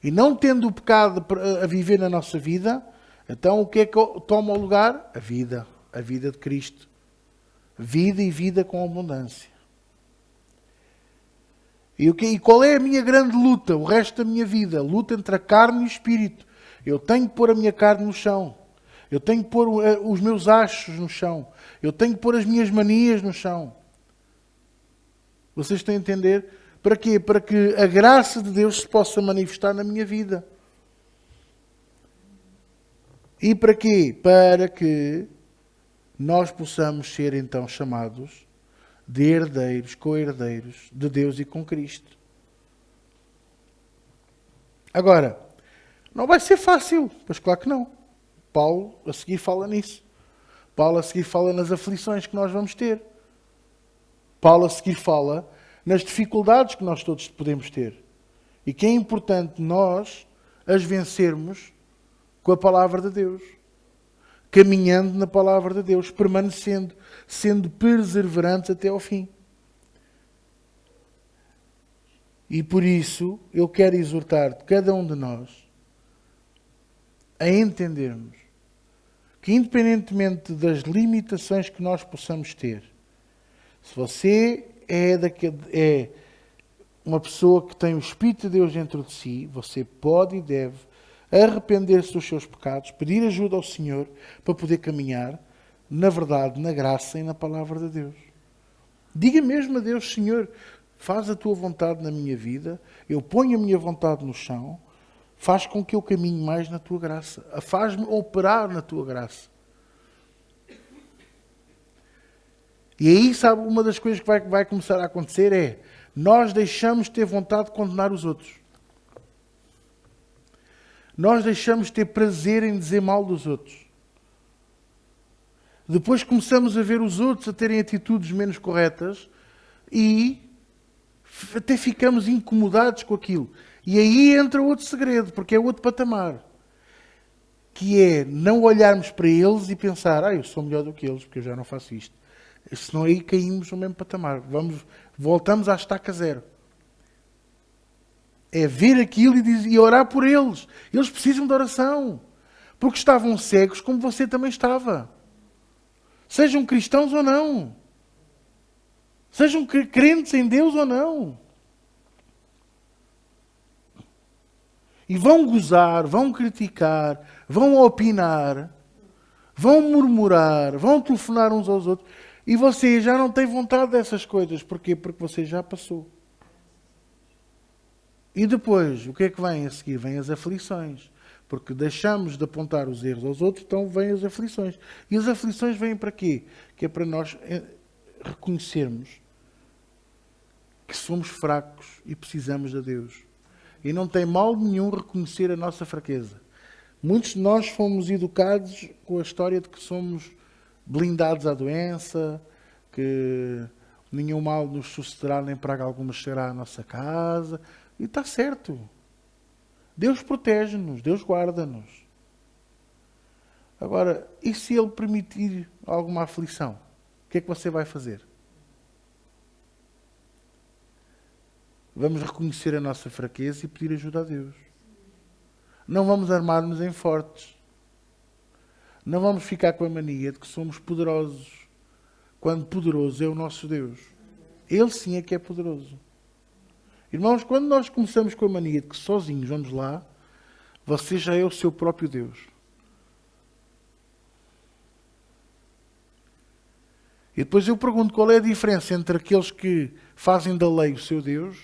E não tendo o pecado a viver na nossa vida, então o que é que toma o lugar? A vida de Cristo. Vida e vida com abundância. E qual é a minha grande luta? O resto da minha vida. Luta entre a carne e o espírito. Eu tenho que pôr a minha carne no chão. Eu tenho que pôr os meus achos no chão. Eu tenho que pôr as minhas manias no chão. Vocês estão a entender? Para quê? Para que a graça de Deus se possa manifestar na minha vida. E para quê? Para que nós possamos ser então chamados de herdeiros, co-herdeiros de Deus e com Cristo. Agora, não vai ser fácil. Pois claro que não. Paulo a seguir fala nisso. Paulo a seguir fala nas aflições que nós vamos ter. Paulo a seguir fala nas dificuldades que nós todos podemos ter. E que é importante nós as vencermos com a palavra de Deus. Caminhando na palavra de Deus, permanecendo, sendo perseverantes até ao fim. E por isso eu quero exortar cada um de nós a entendermos que, independentemente das limitações que nós possamos ter, se você é uma pessoa que tem o Espírito de Deus dentro de si, você pode e deve arrepender-se dos seus pecados, pedir ajuda ao Senhor para poder caminhar na verdade, na graça e na palavra de Deus. Diga mesmo a Deus: Senhor, faz a tua vontade na minha vida, eu ponho a minha vontade no chão, faz com que eu caminhe mais na tua graça, faz-me operar na tua graça. E aí, sabe, uma das coisas que vai começar a acontecer é, nós deixamos de ter vontade de condenar os outros. Nós deixamos de ter prazer em dizer mal dos outros. Depois começamos a ver os outros a terem atitudes menos corretas e até ficamos incomodados com aquilo. E aí entra outro segredo, porque é outro patamar. Que é não olharmos para eles e pensar: eu sou melhor do que eles, porque eu já não faço isto. Senão aí caímos no mesmo patamar. Voltamos à estaca zero. É ver aquilo e orar por eles. Eles precisam de oração. Porque estavam cegos como você também estava. Sejam cristãos ou não. Sejam crentes em Deus ou não. E vão gozar, vão criticar, vão opinar, vão murmurar, vão telefonar uns aos outros. E você já não tem vontade dessas coisas. Porquê? Porque você já passou. E depois, o que é que vem a seguir? Vêm as aflições. Porque deixamos de apontar os erros aos outros, então vêm as aflições. E as aflições vêm para quê? Que é para nós reconhecermos que somos fracos e precisamos de Deus. E não tem mal nenhum reconhecer a nossa fraqueza. Muitos de nós fomos educados com a história de que somos blindados à doença, que nenhum mal nos sucederá, nem praga alguma chegará à nossa casa. E está certo. Deus protege-nos, Deus guarda-nos. Agora, e se Ele permitir alguma aflição? O que é que você vai fazer? Vamos reconhecer a nossa fraqueza e pedir ajuda a Deus. Não vamos armar-nos em fortes. Não vamos ficar com a mania de que somos poderosos, quando poderoso é o nosso Deus. Ele sim é que é poderoso. Irmãos, quando nós começamos com a mania de que sozinhos vamos lá, você já é o seu próprio Deus. E depois eu pergunto: qual é a diferença entre aqueles que fazem da lei o seu Deus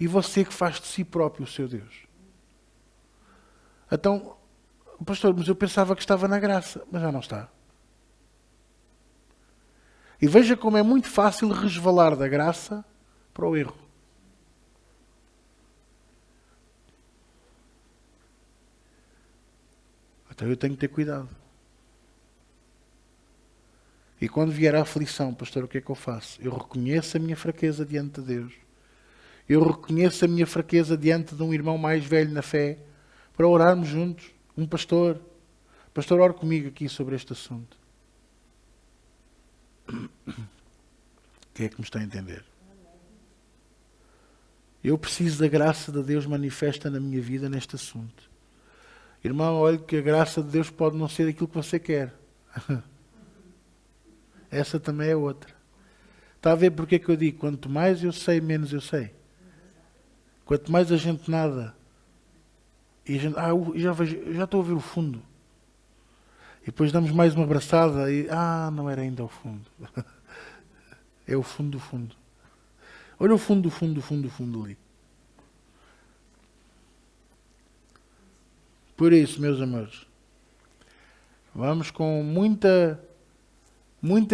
e você que faz de si próprio o seu Deus? Então, pastor, mas eu pensava que estava na graça, mas já não está. E veja como é muito fácil resvalar da graça para o erro. Então eu tenho que ter cuidado. E quando vier a aflição, pastor, o que é que eu faço? Eu reconheço a minha fraqueza diante de Deus. Eu reconheço a minha fraqueza diante de um irmão mais velho na fé, para orarmos juntos. Um pastor. Pastor, ore comigo aqui sobre este assunto. Quem é que me está a entender? Eu preciso da graça de Deus manifesta na minha vida neste assunto. Irmão, olhe que a graça de Deus pode não ser aquilo que você quer. Essa também é outra. Está a ver porque é que eu digo? Quanto mais eu sei, menos eu sei. Quanto mais a gente nada. E a gente, já estou a ver o fundo. E depois damos mais uma abraçada e, não era ainda o fundo. É o fundo do fundo. Olha o fundo do fundo do fundo do fundo ali. Por isso, meus amores, vamos com muita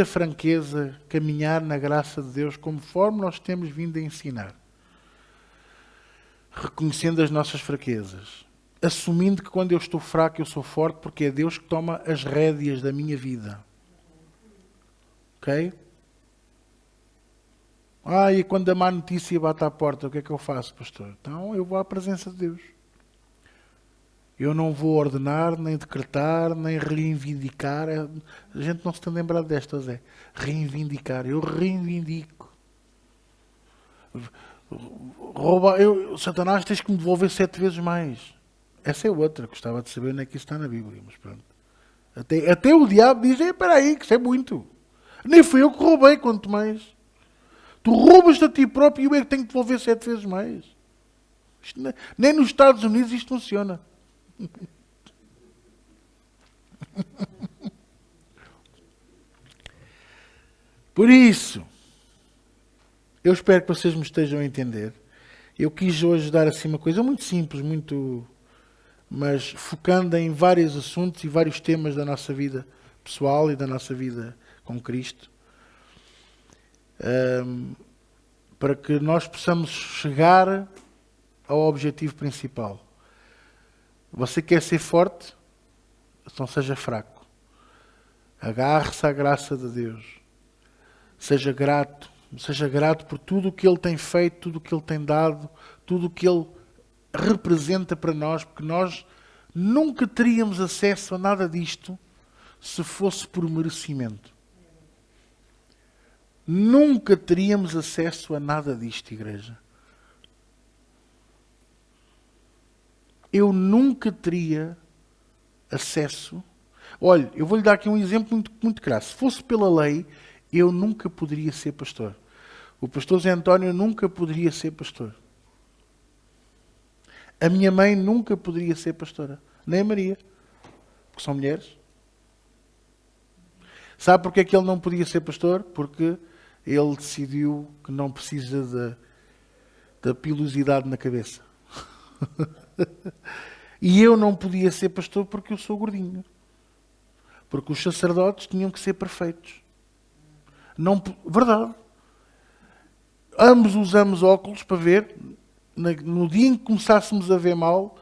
franqueza caminhar na graça de Deus conforme nós temos vindo a ensinar. Reconhecendo as nossas fraquezas. Assumindo que quando eu estou fraco eu sou forte, porque é Deus que toma as rédeas da minha vida. Ok? E quando a má notícia bate à porta, o que é que eu faço, pastor? Então eu vou à presença de Deus. Eu não vou ordenar, nem decretar, nem reivindicar. A gente não se tem lembrado destas, reivindicar. Eu reivindico. Satanás, tens que me devolver 7 vezes mais. Essa é outra. Gostava de saber onde é que isso está na Bíblia. Mas pronto. Até o diabo diz, espera aí, que isso é muito. Nem fui eu que roubei, quanto mais. Tu roubas-te a ti próprio e eu é que tenho que devolver 7 vezes mais. Nem nos Estados Unidos isto funciona. Por isso, eu espero que vocês me estejam a entender. Eu quis hoje dar assim uma coisa muito simples, mas focando em vários assuntos e vários temas da nossa vida pessoal e da nossa vida com Cristo, para que nós possamos chegar ao objetivo principal. Você quer ser forte? Então seja fraco. Agarre-se à graça de Deus. Seja grato por tudo o que Ele tem feito, tudo o que Ele tem dado, tudo o que Ele representa para nós, porque nós nunca teríamos acesso a nada disto se fosse por merecimento. Nunca teríamos acesso a nada disto, igreja. Eu nunca teria acesso. Olha, eu vou-lhe dar aqui um exemplo muito, muito crasso. Se fosse pela lei, eu nunca poderia ser pastor. O pastor Zé António nunca poderia ser pastor. A minha mãe nunca poderia ser pastora. Nem a Maria. Porque são mulheres. Sabe porque é que ele não podia ser pastor? Porque ele decidiu que não precisa da pilosidade na cabeça. E eu não podia ser pastor porque eu sou gordinho. Porque os sacerdotes tinham que ser perfeitos. Não, verdade. Ambos usamos óculos para ver. No dia em que começássemos a ver mal,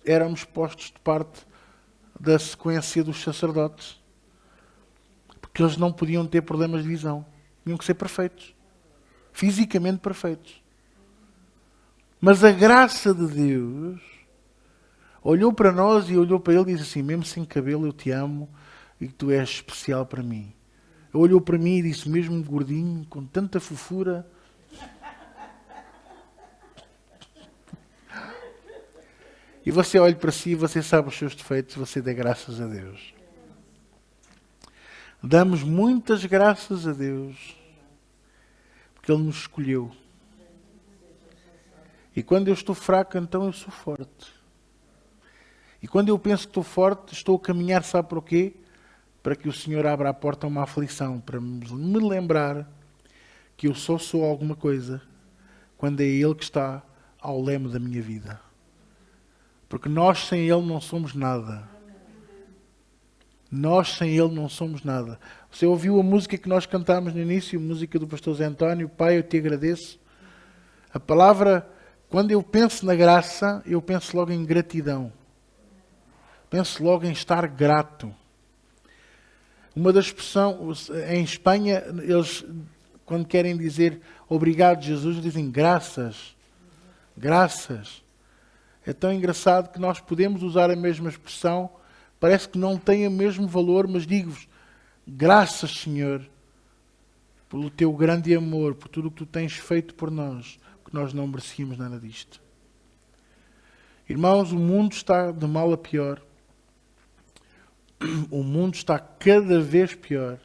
éramos postos de parte da sequência dos sacerdotes. Porque eles não podiam ter problemas de visão. Tinham que ser perfeitos. Fisicamente perfeitos. Mas a graça de Deus olhou para nós e olhou para ele e disse assim, mesmo sem cabelo eu te amo e que tu és especial para mim. Ele olhou para mim e disse, mesmo gordinho, com tanta fofura. E você olha para si, você sabe os seus defeitos, você dá graças a Deus. Damos muitas graças a Deus, porque Ele nos escolheu. E quando eu estou fraco, então eu sou forte. E quando eu penso que estou forte, estou a caminhar, sabe para o quê? Para que o Senhor abra a porta a uma aflição, para me lembrar que eu só sou alguma coisa quando é Ele que está ao leme da minha vida. Porque nós sem Ele não somos nada. Nós sem Ele não somos nada. Você ouviu a música que nós cantámos no início, a música do pastor Zé António, Pai, eu te agradeço. A palavra, quando eu penso na graça, eu penso logo em gratidão. Penso logo em estar grato. Uma das expressões, em Espanha, eles, quando querem dizer obrigado Jesus, dizem graças. Graças. É tão engraçado que nós podemos usar a mesma expressão, parece que não tem o mesmo valor, mas digo-vos, graças, Senhor, pelo teu grande amor, por tudo o que tu tens feito por nós, que nós não merecíamos nada disto. Irmãos, o mundo está de mal a pior. O mundo está cada vez pior.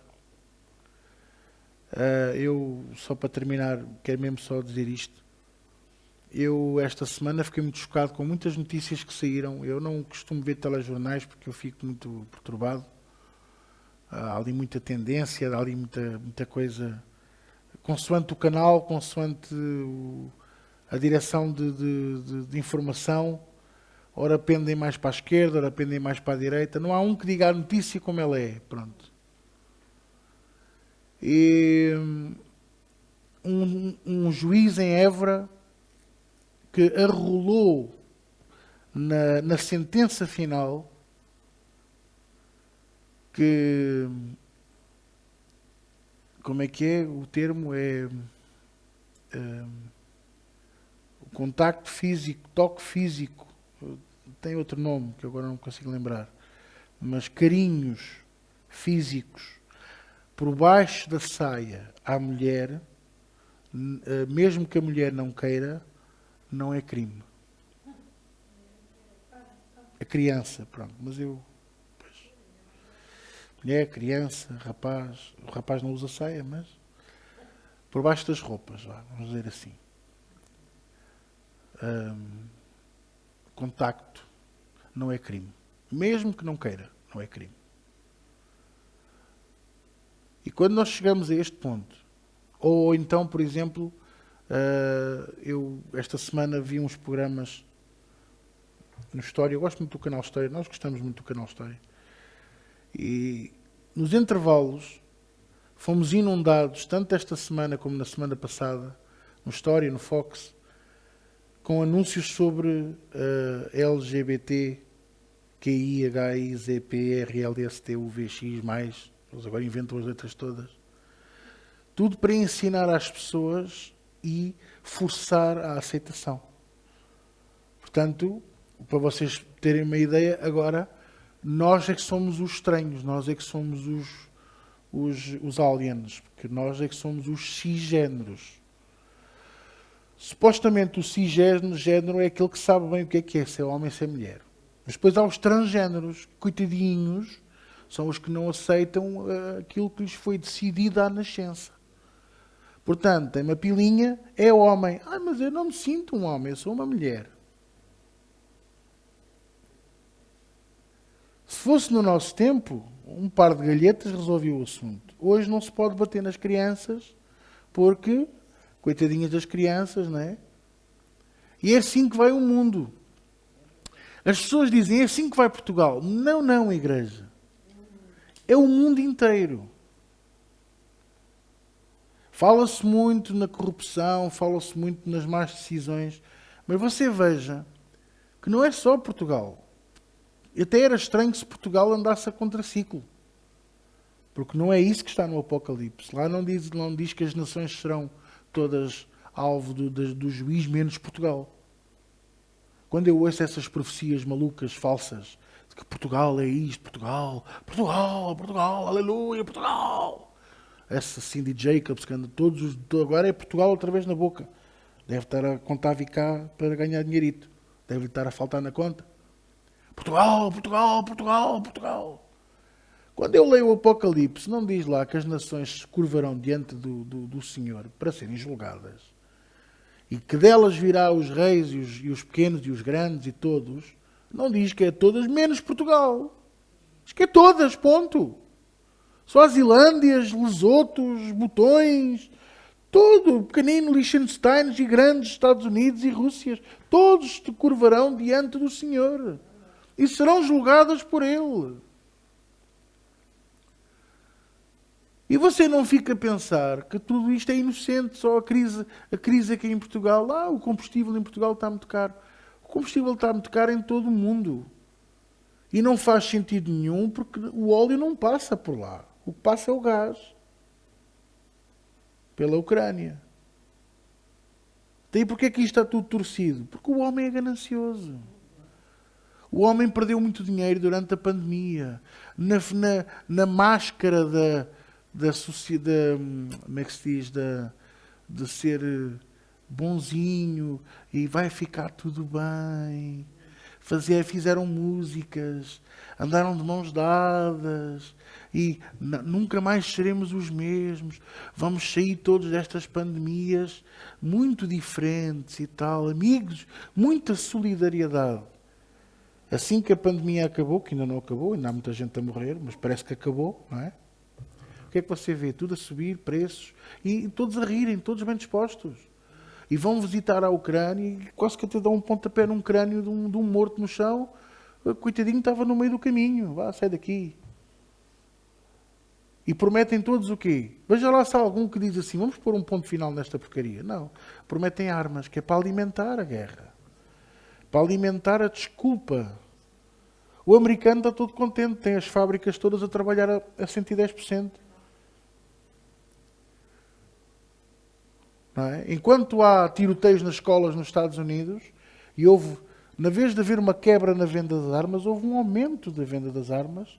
Eu, só para terminar, quero mesmo só dizer isto. Eu, esta semana, fiquei muito chocado com muitas notícias que saíram. Eu não costumo ver telejornais porque eu fico muito perturbado. Há ali muita tendência, há ali muita coisa. Consoante o canal, consoante a direção de informação, ora pendem mais para a esquerda, ora pendem mais para a direita. Não há um que diga a notícia como ela é. Pronto. E um juiz em Évora que arrolou na sentença final que, como é que é o termo? O contacto físico, toque físico, tem outro nome que eu agora não consigo lembrar, mas carinhos físicos por baixo da saia à mulher mesmo que a mulher não queira, não é crime. A criança, pronto, mas eu... Pois, mulher, criança, rapaz... O rapaz não usa saia, mas... Por baixo das roupas, vamos dizer assim. Contacto não é crime. Mesmo que não queira, não é crime. E quando nós chegamos a este ponto, ou então, por exemplo, eu esta semana vi uns programas no História, eu gosto muito do canal História, nós gostamos muito do canal História, e nos intervalos fomos inundados, tanto esta semana como na semana passada, no História, no Fox, com anúncios sobre LGBT, QI, HI, ZP, RLST, UVX+, eles agora inventam as letras todas. Tudo para ensinar às pessoas e forçar a aceitação. Portanto, para vocês terem uma ideia, agora, nós é que somos os estranhos, nós é que somos os aliens, porque nós é que somos os cisgêneros. Supostamente o cisgênero é aquele que sabe bem o que é se é homem, se é mulher. Mas depois há os transgêneros, coitadinhos, são os que não aceitam aquilo que lhes foi decidido à nascença. Portanto, tem uma pilinha, é homem. Mas eu não me sinto um homem, eu sou uma mulher. Se fosse no nosso tempo, um par de galhetas resolvia o assunto. Hoje não se pode bater nas crianças, porque, coitadinhas das crianças, não é? E é assim que vai o mundo. As pessoas dizem, é assim que vai Portugal. Não, não, igreja. É o mundo inteiro. Fala-se muito na corrupção, fala-se muito nas más decisões, mas você veja que não é só Portugal. Até era estranho se Portugal andasse a contraciclo. Porque não é isso que está no Apocalipse. Lá não diz que as nações serão todas alvo do juiz, menos Portugal. Quando eu ouço essas profecias malucas, falsas, de que Portugal é isto, Portugal, aleluia, Portugal. Essa Cindy Jacobs, que anda agora é Portugal outra vez na boca. Deve estar a contar cá para ganhar dinheirito. Deve estar a faltar na conta. Portugal, Portugal, Portugal, Portugal. Quando eu leio o Apocalipse, não diz lá que as nações se curvarão diante do Senhor para serem julgadas. E que delas virá os reis e os pequenos e os grandes e todos. Não diz que é todas, menos Portugal. Diz que é todas, ponto. Só as Islândias, Lesotos, Botões, todo, pequenino, Liechtenstein e grandes Estados Unidos e Rússias, todos te curvarão diante do Senhor e serão julgadas por Ele. E você não fica a pensar que tudo isto é inocente, só a crise aqui em Portugal. O combustível em Portugal está muito caro. O combustível está muito caro em todo o mundo. E não faz sentido nenhum porque o óleo não passa por lá. O que passa é o gás. Pela Ucrânia. Daí porque é que isto está tudo torcido? Porque o homem é ganancioso. O homem perdeu muito dinheiro durante a pandemia. Na máscara da sociedade, como é que se diz? De ser bonzinho e vai ficar tudo bem. Fizeram músicas, andaram de mãos dadas e nunca mais seremos os mesmos. Vamos sair todos destas pandemias muito diferentes e tal. Amigos, muita solidariedade. Assim que a pandemia acabou, que ainda não acabou, ainda há muita gente a morrer, mas parece que acabou, não é? O que é que você vê? Tudo a subir, preços, e todos a rirem, todos bem dispostos. E vão visitar a Ucrânia e quase que até dão um pontapé num crânio de um morto no chão. Coitadinho, estava no meio do caminho. Vá, sai daqui. E prometem todos o quê? Veja lá se há algum que diz assim, vamos pôr um ponto final nesta porcaria. Não. Prometem armas, que é para alimentar a guerra. Para alimentar a desculpa. O americano está todo contente, tem as fábricas todas a trabalhar a 110%. Não é? Enquanto há tiroteios nas escolas nos Estados Unidos, e houve, na vez de haver uma quebra na venda das armas, houve um aumento da venda das armas,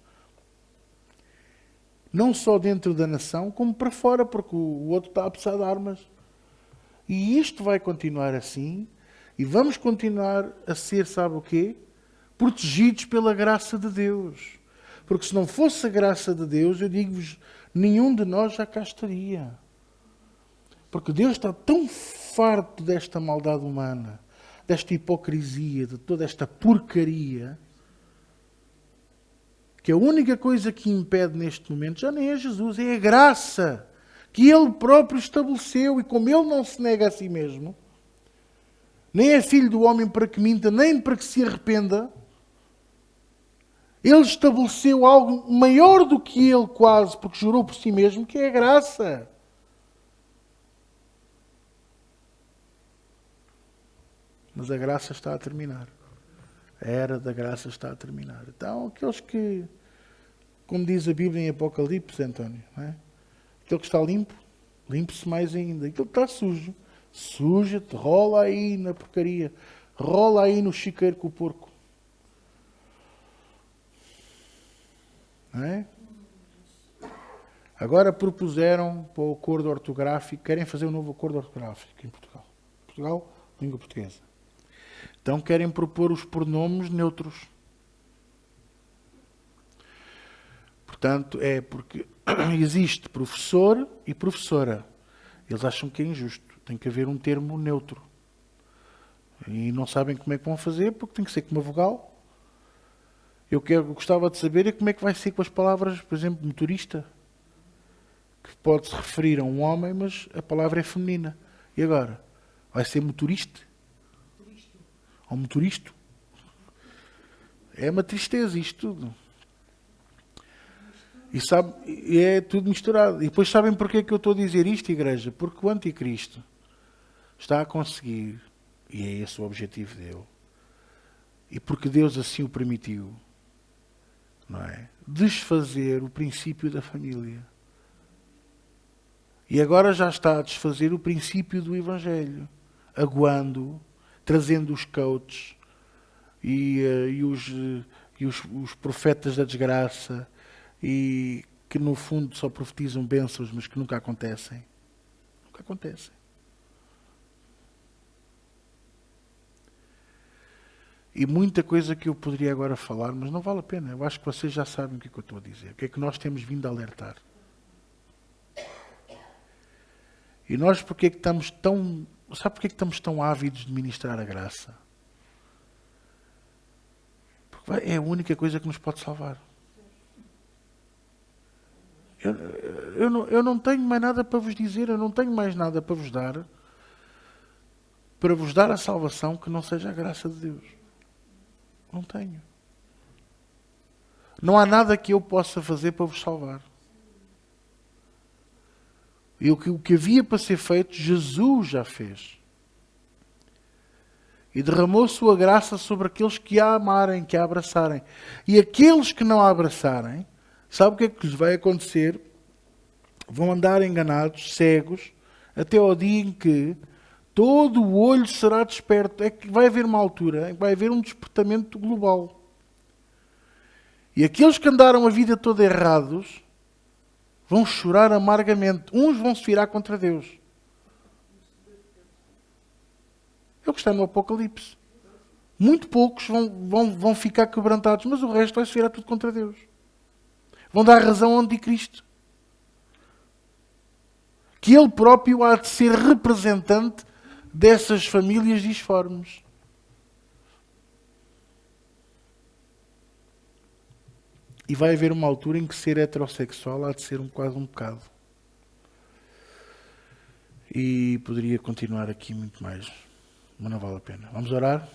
não só dentro da nação, como para fora, porque o outro está a precisar de armas. E isto vai continuar assim, e vamos continuar a ser, sabe o quê? Protegidos pela graça de Deus. Porque se não fosse a graça de Deus, eu digo-vos, nenhum de nós já cá estaria. Porque Deus está tão farto desta maldade humana, desta hipocrisia, de toda esta porcaria, que a única coisa que impede neste momento já nem é Jesus, é a graça que Ele próprio estabeleceu. E como Ele não se nega a si mesmo, nem é filho do homem para que minta, nem para que se arrependa, Ele estabeleceu algo maior do que Ele quase, porque jurou por si mesmo, que é a graça. Mas a graça está a terminar. A era da graça está a terminar. Então, aqueles que, como diz a Bíblia em Apocalipse, António, não é? Aquele que está limpo, limpe-se mais ainda. Aquele que está sujo, suja-te, rola aí na porcaria, rola aí no chiqueiro com o porco. Não é? Agora propuseram para o acordo ortográfico, querem fazer um novo acordo ortográfico em Portugal. Portugal, língua portuguesa. Então querem propor os pronomes neutros. Portanto, é porque existe professor e professora. Eles acham que é injusto. Tem que haver um termo neutro. E não sabem como é que vão fazer, porque tem que ser com uma vogal. Eu gostava de saber é como é que vai ser com as palavras, por exemplo, motorista. Que pode se referir a um homem, mas a palavra é feminina. E agora? Vai ser motorista? Ou motorista? É uma tristeza isto tudo. E é tudo misturado. E depois sabem porque é que eu estou a dizer isto, igreja? Porque o anticristo está a conseguir, e é esse o objetivo dele, e porque Deus assim o permitiu, não é? Desfazer o princípio da família. E agora já está a desfazer o princípio do Evangelho, aguando, trazendo os coaches e os profetas da desgraça, e que no fundo só profetizam bênçãos, mas que nunca acontecem. Nunca acontecem. E muita coisa que eu poderia agora falar, mas não vale a pena. Eu acho que vocês já sabem o que é que eu estou a dizer. O que é que nós temos vindo a alertar. E nós porque é que estamos tão... Sabe porque é que estamos tão ávidos de ministrar a graça? Porque é a única coisa que nos pode salvar. Eu não tenho mais nada para vos dizer, eu não tenho mais nada para vos dar a salvação que não seja a graça de Deus. Não tenho. Não há nada que eu possa fazer para vos salvar. E o que havia para ser feito, Jesus já fez. E derramou sua graça sobre aqueles que a amarem, que a abraçarem. E aqueles que não a abraçarem, sabe o que é que lhes vai acontecer? Vão andar enganados, cegos, até ao dia em que todo o olho será desperto. É que vai haver uma altura em que vai haver um despertamento global. E aqueles que andaram a vida toda errados vão chorar amargamente. Uns vão se virar contra Deus. É o que está no Apocalipse. Muito poucos vão ficar quebrantados, mas o resto vai se virar tudo contra Deus. Vão dar razão ao anticristo. Que ele próprio há de ser representante dessas famílias disformes. E vai haver uma altura em que ser heterossexual há de ser quase um pecado. E poderia continuar aqui muito mais, mas não vale a pena. Vamos orar?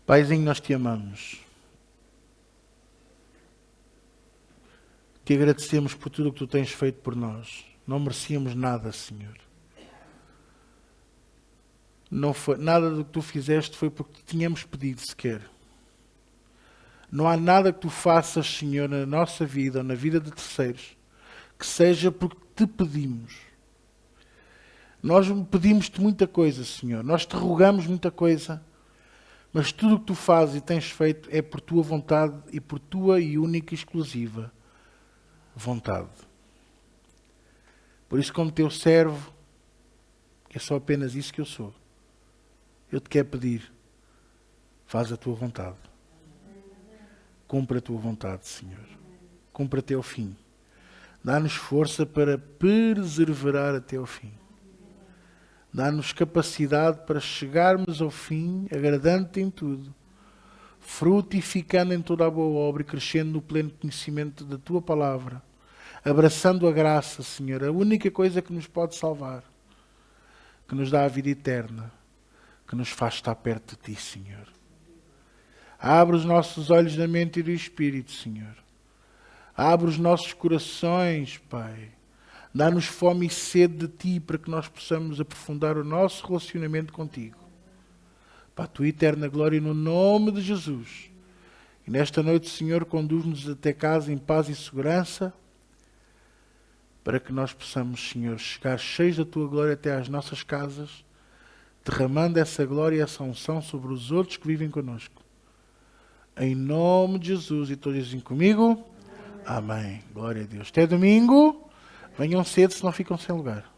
Paizinho, nós te amamos. Te agradecemos por tudo o que tu tens feito por nós. Não merecíamos nada, Senhor. Não foi, nada do que tu fizeste foi porque te tínhamos pedido sequer. Não há nada que tu faças, Senhor, na nossa vida ou na vida de terceiros, que seja porque te pedimos. Nós pedimos-te muita coisa, Senhor. Nós te rogamos muita coisa. Mas tudo o que tu fazes e tens feito é por tua vontade e por tua e única e exclusiva vontade. Por isso, como teu servo, que é só apenas isso que eu sou, eu te quero pedir, faz a tua vontade. Cumpre a tua vontade, Senhor. Cumpre até ao fim. Dá-nos força para perseverar até ao fim. Dá-nos capacidade para chegarmos ao fim, agradando-te em tudo, frutificando em toda a boa obra e crescendo no pleno conhecimento da tua palavra, abraçando a graça, Senhor, a única coisa que nos pode salvar, que nos dá a vida eterna, que nos faz estar perto de ti, Senhor. Abre os nossos olhos da mente e do espírito, Senhor. Abre os nossos corações, Pai. Dá-nos fome e sede de Ti para que nós possamos aprofundar o nosso relacionamento contigo. Para a Tua eterna glória, no nome de Jesus. E nesta noite, Senhor, conduz-nos até casa em paz e segurança, para que nós possamos, Senhor, chegar cheios da Tua glória até às nossas casas, derramando essa glória e essa unção sobre os outros que vivem connosco. Em nome de Jesus. E todos dizem comigo? Amém. Glória a Deus. Até domingo. Venham cedo, senão ficam sem lugar.